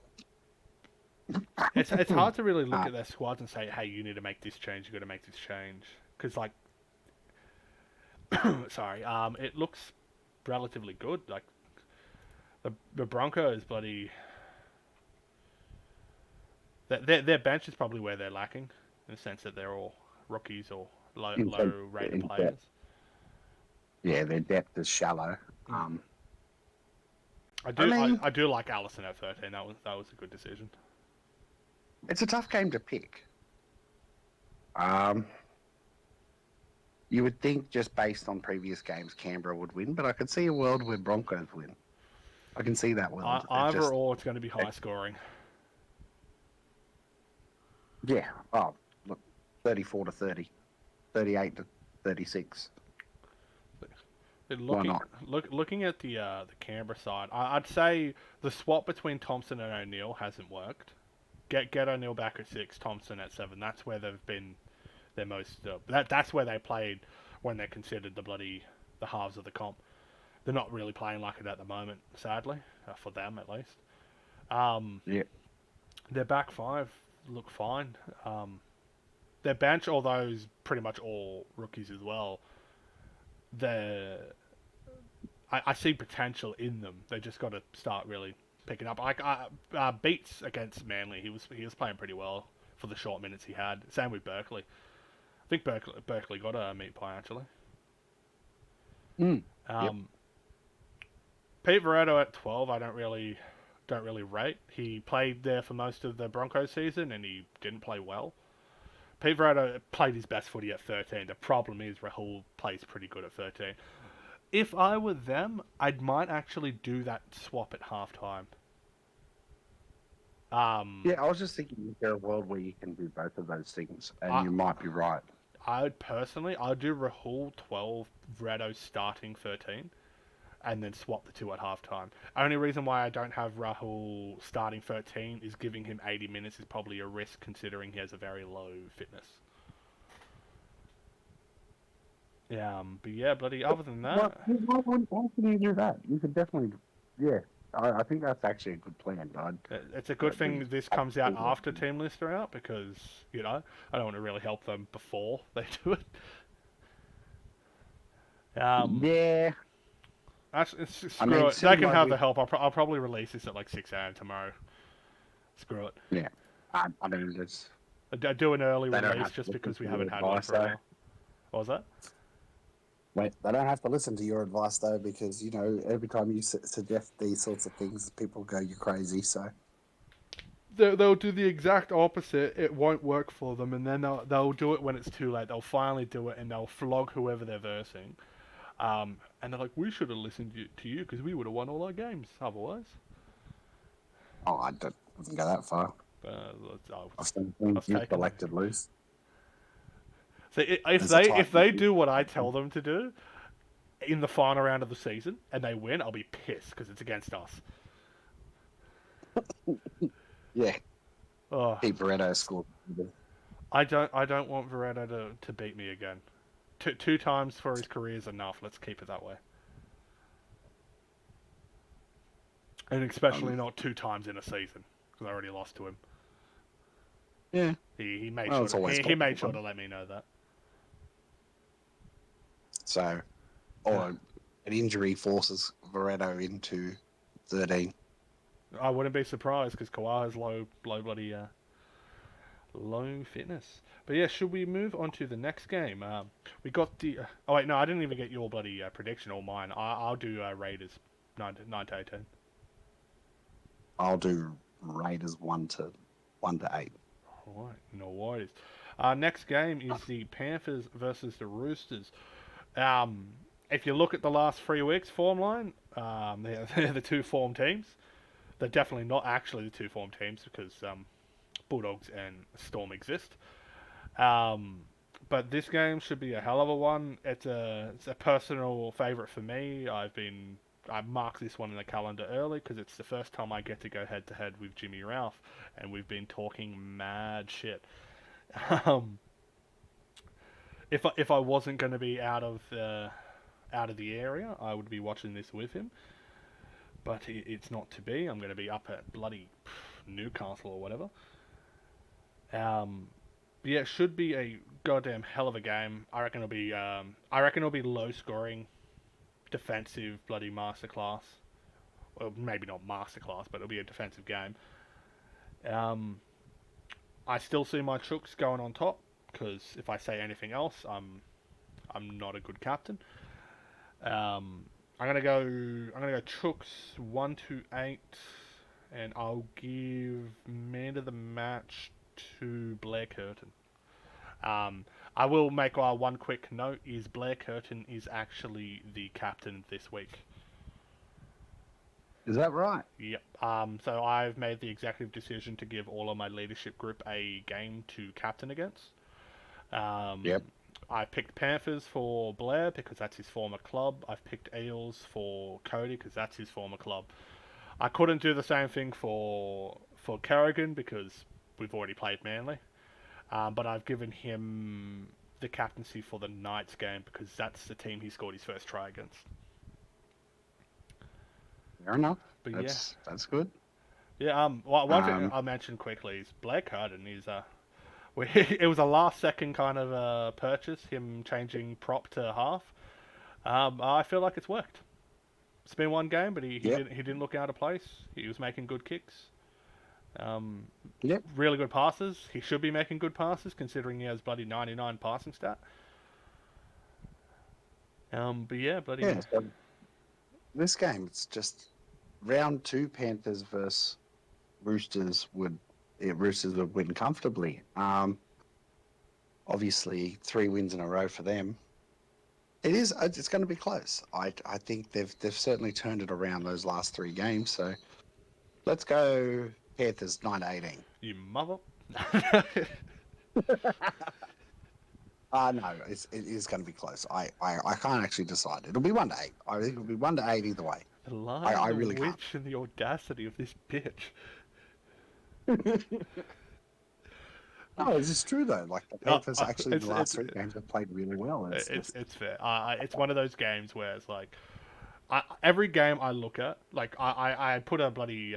it's hard to really look at their squads and say, hey, you need to make this change. You got to make this change because like, sorry, it looks relatively good. Like the Broncos bloody their bench is probably where they're lacking in the sense that they're all rookies or low rated in players. Yeah, their depth is shallow. Mm. I I do mean, I do like Allison at 13. That was a good decision. it's a tough game to pick. Um, you would think just based on previous games, Canberra would win, but I could see a world where Broncos win. I can see that world. Either or, it's going to be high scoring. Yeah. Oh, look, 34 to 30, 38 to 36. Why not? Looking at the Canberra side, I'd say the swap between Thompson and O'Neill hasn't worked. Get O'Neill back at 6, Thompson at 7. That's where they've been their most. That's where they played when they're considered the halves of the comp. They're not really playing like it at the moment, sadly, for them at least. Yeah. Their back five look fine. Their bench, although is pretty much all rookies as well, I see potential in them. They just got to start really picking up. Like Beats against Manly, he was playing pretty well for the short minutes he had. Same with Berkeley. I think Berkeley got a meat pie actually. Mm. Yep. Pete Veretto at 12, I don't really rate. He played there for most of the Broncos season and he didn't play well. Pete Veretto played his best footy at 13. The problem is Rahul plays pretty good at 13. If I were them, I might actually do that swap at halftime. Yeah, I was just thinking, is there a world where you can do both of those things? And I, you might be right. I'd do Rahul 12, Veretto starting 13. and then swap the two at halftime. Only reason why I don't have Rahul starting 13 is giving him 80 minutes is probably a risk considering he has a very low fitness. But yeah, bloody. Other than Well, that, why can you do that? You could definitely, yeah. I think that's actually a good plan. it's a good I'd be thing this comes out absolutely. after team lists are out because I don't want to really help them before they do it. Yeah, Actually, I screw mean, it. They can similar have with the help. I'll probably release this at like 6 a.m. tomorrow. Screw it. yeah. I mean, there's I do an early they don't release have to just listen because we to your haven't had one advice for a though. while. What was that? Wait, they don't have to listen to your advice though, because you know every time you suggest these sorts of things, people go, "You're crazy." So They'll do the exact opposite. It won't work for them, and then they'll do it when it's too late. They'll finally do it, and they'll flog whoever they're versing. And they're like, we should have listened to you because we would have won all our games otherwise. oh, I don't go that far. I've seen I things was you've taken there. selected loose. So if There's a type. if they do what I tell them to do in the final round of the season and they win, I'll be pissed because it's against us. Yeah, Oh, Pete Pareto scored. I don't want Veretta to beat me again. Two times for his career is enough. Let's keep it that way. And especially not 2 times in a season because I already lost to him. Yeah, He made well, sure it's always he made possible. sure to let me know that. So, or an injury forces Veretto into 13. I wouldn't be surprised because Kawhi has low bloody low fitness. But yeah, should we move on to the next game? We got the. Oh wait, no, I didn't even get your bloody prediction or mine. I'll do Raiders 9 to 18. I'll do Raiders 1-8. Alright, no worries. Next game is the Panthers versus the Roosters. If you look at the last 3 weeks form line, they're the two form teams. They're definitely not actually the two form teams because Bulldogs and Storm exist. But this game should be a hell of a one. It's a personal favourite for me. I marked this one in the calendar early because it's the first time I get to go head to head with Jimmy Ralph, and we've been talking mad shit. Um, if I wasn't going to be out of the area, I would be watching this with him. But it's not to be. I'm going to be up at bloody Newcastle or whatever. But yeah, it should be a goddamn hell of a game. I reckon it'll be low scoring, defensive bloody masterclass. Well, maybe not masterclass, but it'll be a defensive game. I still see my Chooks going on top because if I say anything else, I'm not a good captain. I'm gonna go Chooks 1-8, and I'll give man of the match to Blair Curtin. I will make one quick note: is Blair Curtin is actually the captain this week. Is that right? Yep. So I've made the executive decision to give all of my leadership group a game to captain against. Yep. I picked Panthers for Blair because that's his former club. I've picked Eels for Cody because that's his former club. I couldn't do the same thing for Kerrigan because we've already played Manly. But I've given him the captaincy for the Knights game because that's the team he scored his first try against. Fair enough. But That's good. yeah. One thing I'll mention quickly is Blair Curtin is it was a last second kind of purchase, him changing prop to half. I feel like it's worked. It's been one game, but he didn't look out of place. He was making good kicks. Yep. Really good passes. He should be making good passes considering he has bloody 99 passing stat. But yeah, bloody. Yeah. So this game, it's just round 2 Panthers versus Roosters Roosters would win comfortably. Obviously 3 wins in a row for them. It's going to be close. I think they've certainly turned it around those last 3 games. So let's go Panthers 9-18. You mother. No, it is going to be close. I can't actually decide. It'll be 1-8. I think it'll be 1-8 either way. The lion, I the really can't. witch, and the audacity of this bitch. No, it's just true though. Like the Panthers, actually, in the last It's three games have played really well. It's just it's fair. It's one of those games where it's like, every game I look at, like I put a bloody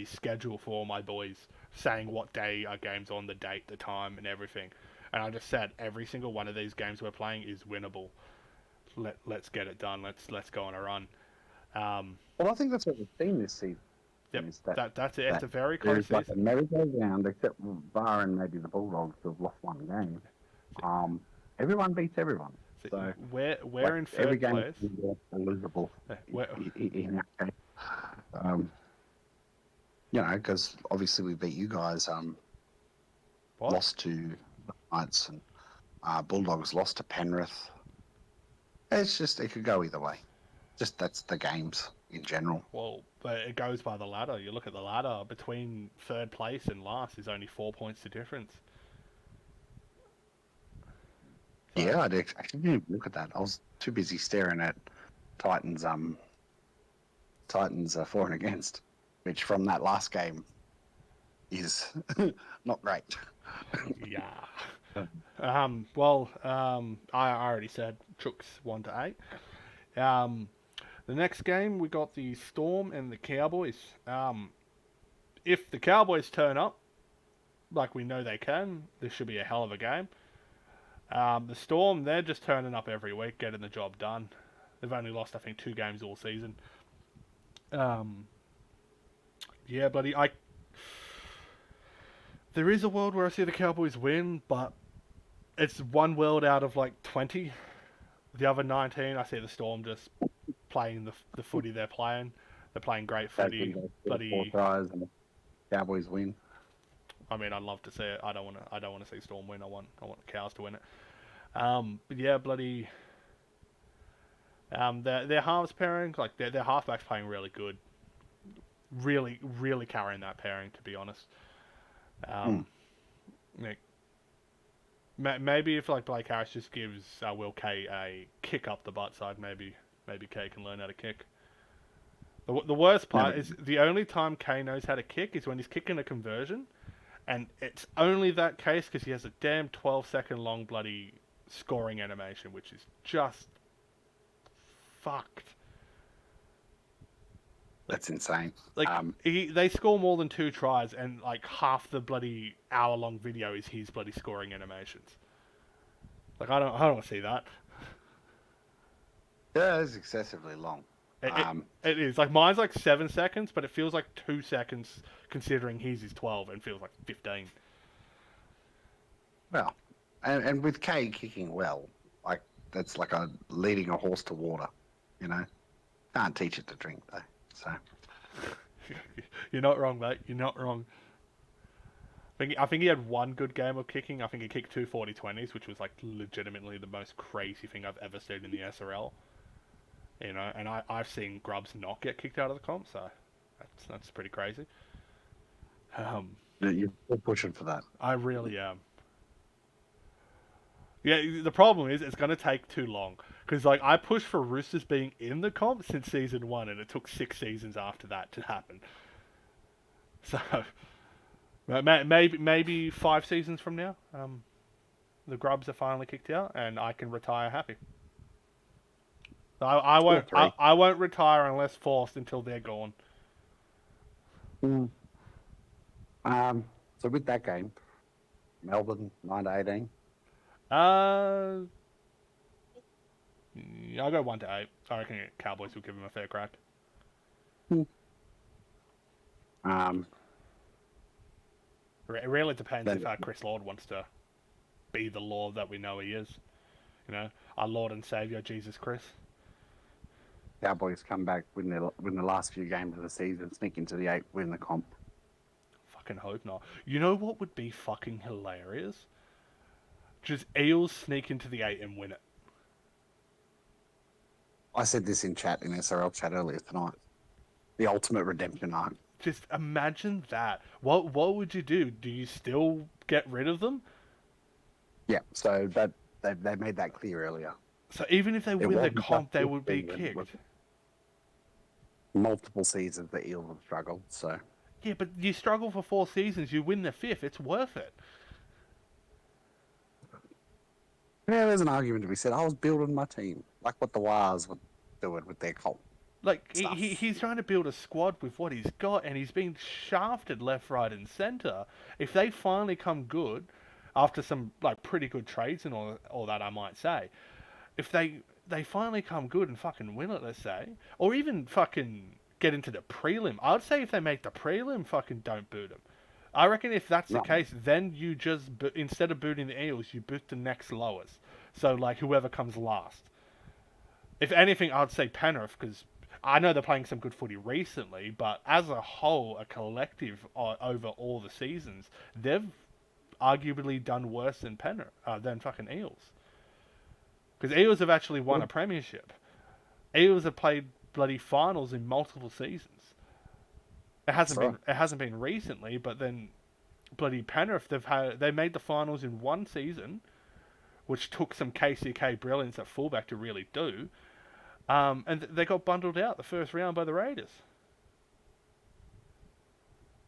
schedule for all my boys, saying what day our game's on, the date, the time, and everything. And I just said every single one of these games we're playing is winnable. Let's get it done. Let's go on a run. Um, well, I think that's what we've seen this season. yep, Is that's it. It's that a very close there's like a season. merry-go-round, except barring maybe the Bulldogs who've lost one game. Um, Everyone beats everyone. So like We're in every third game place. is losable We're, in that case. Um, because obviously we beat you guys. what? Lost to the Knights and Bulldogs lost to Penrith. It's just it could go either way. Just that's the games in general. Well, but it goes by the ladder. You look at the ladder between third place and last is only 4 points to difference. So, Yeah, actually didn't even look at that. I was too busy staring at Titans. Titans for and against, which from that last game is not great. yeah. I already said Chooks 1-8. The next game we got the Storm and the Cowboys. If the Cowboys turn up, like we know they can, this should be a hell of a game. The Storm, they're just turning up every week, getting the job done. They've only lost, I think, 2 games all season. Yeah, buddy. There is a world where I see the Cowboys win, but it's one world out of like 20. The other 19, I see the Storm just playing the footy they're playing. They're playing great footy. Four Bloody. tries and the Cowboys win. I mean, I'd love to see it. I don't want to see Storm win. I want the Cows to win it. But yeah, bloody. Their halves pairing, like their halfbacks playing really good. Really, really carrying that pairing, to be honest. Like, maybe if like Blake Harris just gives Will Kay a kick up the butt side, maybe Kay can learn how to kick. The worst part is the only time Kay knows how to kick is when he's kicking a conversion, and it's only that case because he has a damn 12-second long bloody scoring animation, which is just fucked. That's insane. Like they score more than 2 tries, and like half the bloody hour-long video is his bloody scoring animations. Like I don't want to see that. Yeah, it's excessively long. It is like mine's like 7 seconds, but it feels like 2 seconds considering his is 12 and feels like 15. Well, and with Kay kicking well, like that's like leading a horse to water. Can't teach it to drink though. So You're not wrong, mate. You're not wrong. I think he had one good game of kicking. I think he kicked 2 40-20s, which was like legitimately the most crazy thing I've ever seen in the SRL. And I've seen Grubs not get kicked out of the comp, so that's pretty crazy. you're pushing for that. I really am. Yeah, the problem is it's going to take too long. Because like I pushed for Roosters being in the comp since season 1, and it took 6 seasons after that to happen. So maybe 5 seasons from now, the Grubs are finally kicked out, and I can retire happy. I won't. I won't retire unless forced until they're gone. Mm. So with that game, Melbourne 9-18. I'll go 1-8. I reckon Cowboys will give them a fair crack. It really depends if Chris Lord wants to be the Lord that we know he is. Our Lord and Savior Jesus Chris. Cowboys come back, win the last few games of the season, sneak into the 8, win the comp. Fucking hope not. You know what would be fucking hilarious? Just Eels sneak into the 8 and win it. I said this in SRL chat earlier tonight. The ultimate redemption arc. Just imagine that. What would you do? Do you still get rid of them? Yeah, so that they made that clear earlier. So even if they It win the wasn't just comp, they this would be season. It was kicked. multiple seasons the Eels have struggled. So Yeah, but you struggle for 4 seasons, you win the fifth, it's worth it. yeah, there's an argument to be said. I was building my team like what the Wires were doing with their cult Like stuff. he's trying to build a squad with what he's got, and he's being shafted left, right, and center. If they finally come good, after some like pretty good trades and all that, I might say, if they finally come good and fucking win it, let's say, or even fucking get into the prelim, I would say if they make the prelim, fucking don't boot them. I reckon if that's the Right. case, then you just instead of booting the Eels, you boot the next lowest. So like whoever comes last. If anything, I'd say Penrith because I know they're playing some good footy recently, but as a whole, a collective over all the seasons, they've arguably done worse than Penrith than fucking Eels. Because Eels have actually won a premiership. Eels have played bloody finals in multiple seasons. That's right. It hasn't been recently, but then bloody Penrith they made the finals in one season, which took some KCK brilliance at fullback to really do. And they got bundled out the first round by the Raiders.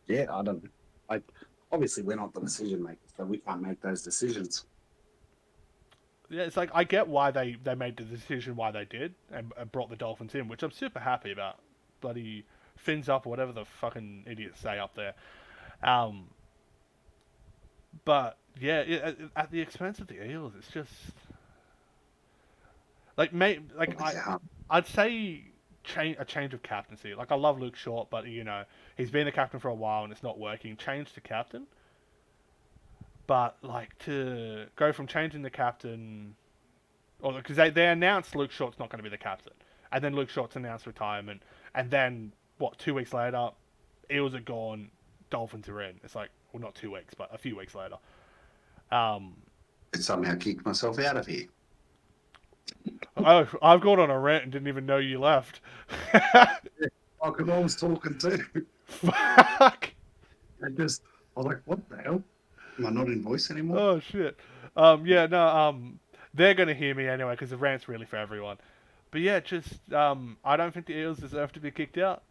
Yeah, I don't. I obviously we're not the decision makers, so we can't make those decisions. Yeah, it's like I get why they made the decision why they did and brought the Dolphins in, which I'm super happy about. Bloody fins up or whatever the fucking idiots say up there. Um, but yeah, at the expense of the Eels, it's just like Yeah, I'd say a change of captaincy. Like I love Luke Short, but he's been the captain for a while and it's not working. Change to captain, but like to go from changing the captain, or because they announced Luke Short's not going to be the captain, and then Luke Short's announced retirement, and then what 2 weeks later, Eels are gone, Dolphins are in. It's like well not 2 weeks, but a few weeks later. Um, I somehow kicked myself out of here. oh, I've gone on a rant and didn't even know you left. Oh, because I was talking too. Fuck. I just, I was like, what the hell? Am I not in voice anymore? Oh shit. Yeah, no. They're gonna hear me anyway because the rant's really for everyone. But yeah, just I don't think the Eels deserve to be kicked out.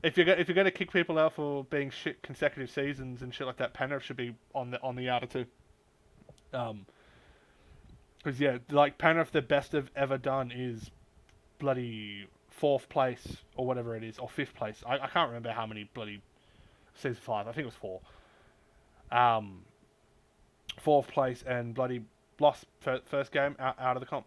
If you're gonna kick people out for being shit consecutive seasons and shit like that, Penrith should be on the outer too. Because yeah, like Penrith, the best they've ever done is bloody fourth place or whatever it is, or fifth place. I can't remember how many bloody season 5. I think it was 4. Um, fourth place and bloody lost first game out of the comp.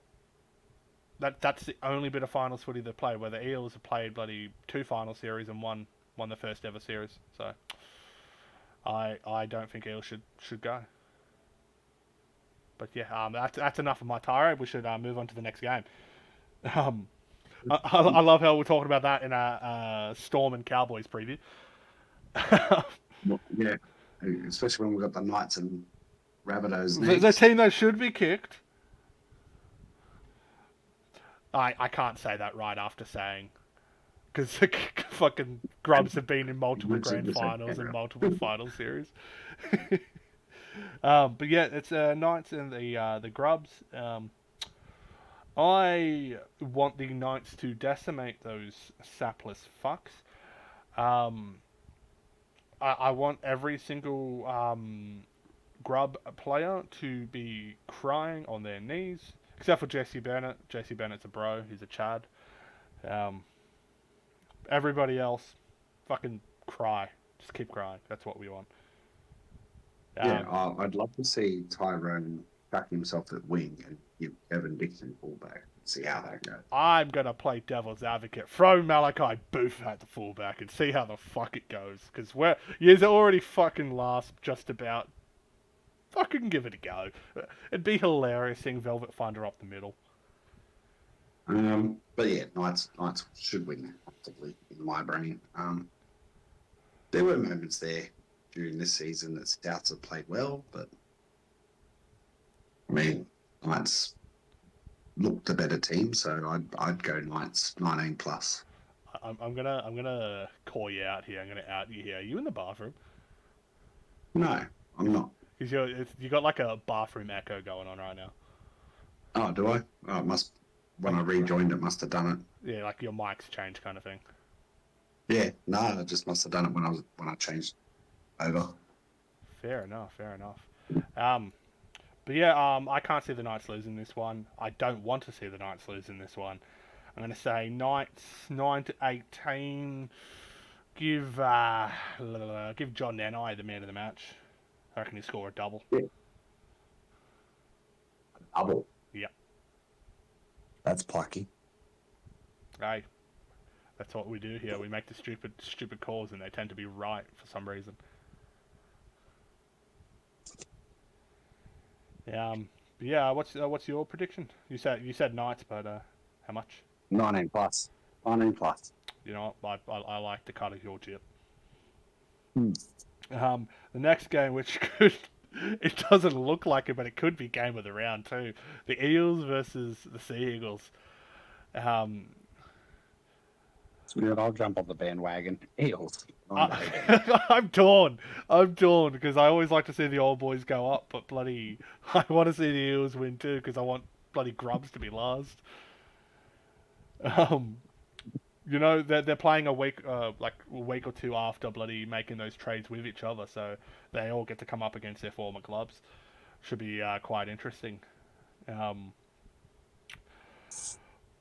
That's the only bit of finals footy they played, where the Eels have played bloody 2 final series and won the first ever series. So I don't think Eels should go. But yeah, that's enough of my tirade. We should move on to the next game. Um, I love how we're talking about that in a Storm and Cowboys preview. Well, yeah, especially when we've got the Knights and Rabbitohs The next. team that should be kicked. I can't say that right after saying because fucking Grubs have been in multiple grand finals and multiple final series. But yeah, it's Knights and the Grubs. I want the Knights to decimate those sapless fucks. Um, I want every single Grub player to be crying on their knees, except for Jesse Bennett. Jesse Bennett's a bro. He's a Chad. Um, everybody else, fucking cry. Just keep crying. That's what we want. Yeah, Um, I'd love to see Tyrone back himself at wing and give Evan Dixon fullback. See how that goes. I'm gonna play devil's advocate. Throw Malachi Booth at the fullback and see how the fuck it goes. Because you're already fucking last, just about. Fucking give it a go. It'd be hilarious seeing Velvet Thunder up the middle. But yeah, Knights should win comfortably in my brain. There were moments there during this season that Stouts have played well, but I mean, Knights looked the better team, so I'd go Knights 19 plus. I'm gonna call you out here. I'm gonna out you here. Are you in the bathroom? No, I'm not. Because you got like a bathroom echo going on right now. Oh, do I? Oh, it must. When Like I rejoined, it must have done yeah, like your mic's changed kind of thing. it. Yeah, no, I just must have done it when I changed over. Fair enough. Fair enough. Um, but yeah, I can't see the Knights losing this one. I don't want to see the Knights losing this one. I'm going to say Knights 9-18. Give John Nanai the man of the match. I reckon he score a double. Yeah. Double. Yep. That's plucky. Hey, that's what we do here. We make the stupid calls, and they tend to be right for some reason. Yeah. What's your prediction? You said Knights, but how much? 19 plus. 19 plus. You know, I like to cut a your chip. Hmm. The next game, which could it doesn't look like it, but it could be game of the round too. The Eels versus the Sea Eagles. Um, Yeah, I'll jump on the bandwagon. Eels. I'm torn. I'm torn because I always like to see the old boys go up, but bloody, I want to see the Eels win too because I want bloody Grubs to be last. Um, they're playing like a week or two after bloody making those trades with each other, so they all get to come up against their former clubs. Should be quite interesting. Um,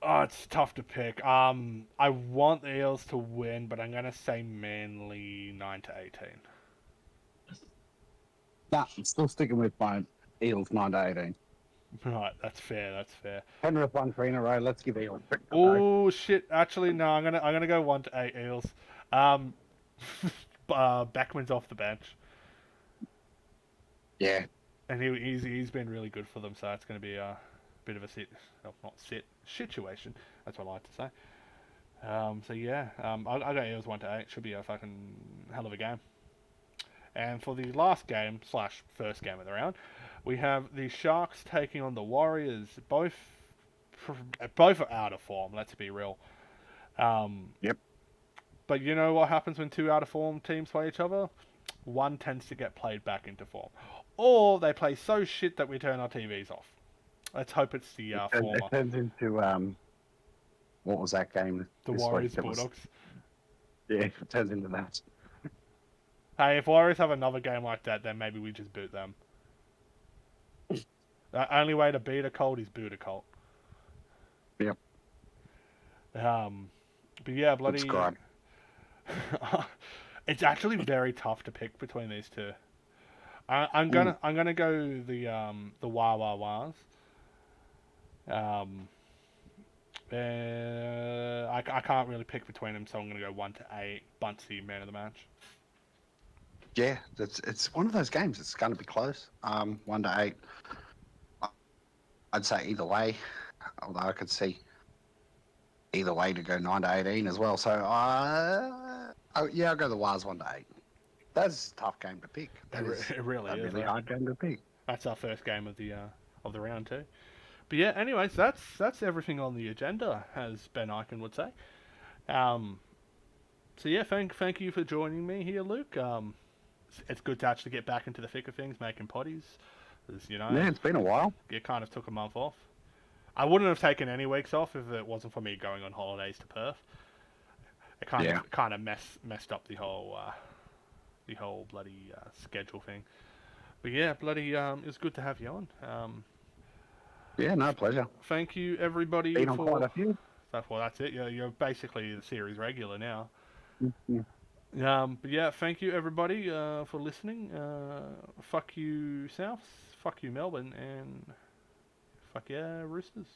oh, it's tough to pick. I want the Eels to win, but I'm gonna say Manly 9-18. Nah, I'm still sticking with my Eels 9-18. Right, that's fair. That's fair. Penrith won 3 in a row. Let's give Eels 3 in a row. Oh shit! Actually, no. I'm gonna go 1-8 Eels. Um, Beckman's off the bench, Yeah. and he's been really good for them. So it's gonna be a bit of a situation. That's what I like to say. So yeah, I got Eels 1-8. Should be a fucking hell of a game. And for the last game slash first game of the round, we have the Sharks taking on the Warriors. Both are out of form. Let's be real. Yep. But you know what happens when two out of form teams play each other? One tends to get played back into form, or they play so shit that we turn our TVs off. Let's hope it's the former. It turns into what was that game The this Warriors week? Bulldogs. Yeah, it turns into that. Hey, if Warriors have another game like that, then maybe we just boot them. The only way to beat a cult is boot a cult. Yep. But yeah, bloody. Subscribe. It's actually very tough to pick between these two. I'm gonna go the Wah Wah Wahs. I can't really pick between them, so I'm gonna go 1-8. Buncey man of the match. Yeah, it's one of those games. It's going to be close. 1-8. I'd say either way, although I could see either way to go 9-18 as well. So yeah, I'll go the Wars 1-8. That's a tough game to pick. It really is. A really hard game to pick. That's our first game of the round too. But yeah, anyways, that's everything on the agenda, as Ben Eichen would say. So yeah, thank you for joining me here, Luke. It's good to actually get back into the thick of things, making potties. Yeah, it's been a while. It kind of took a month off. I wouldn't have taken any weeks off if it wasn't for me going on holidays to Perth. It kind of messed up the whole bloody schedule thing. But yeah, bloody it was good to have you on. Yeah, no pleasure. Thank you everybody Been on quite a few. That's it. You're basically the series regular now. Mm-hmm. But yeah, thank you everybody for listening. Fuck you South, fuck you Melbourne, and fuck yeah Roosters.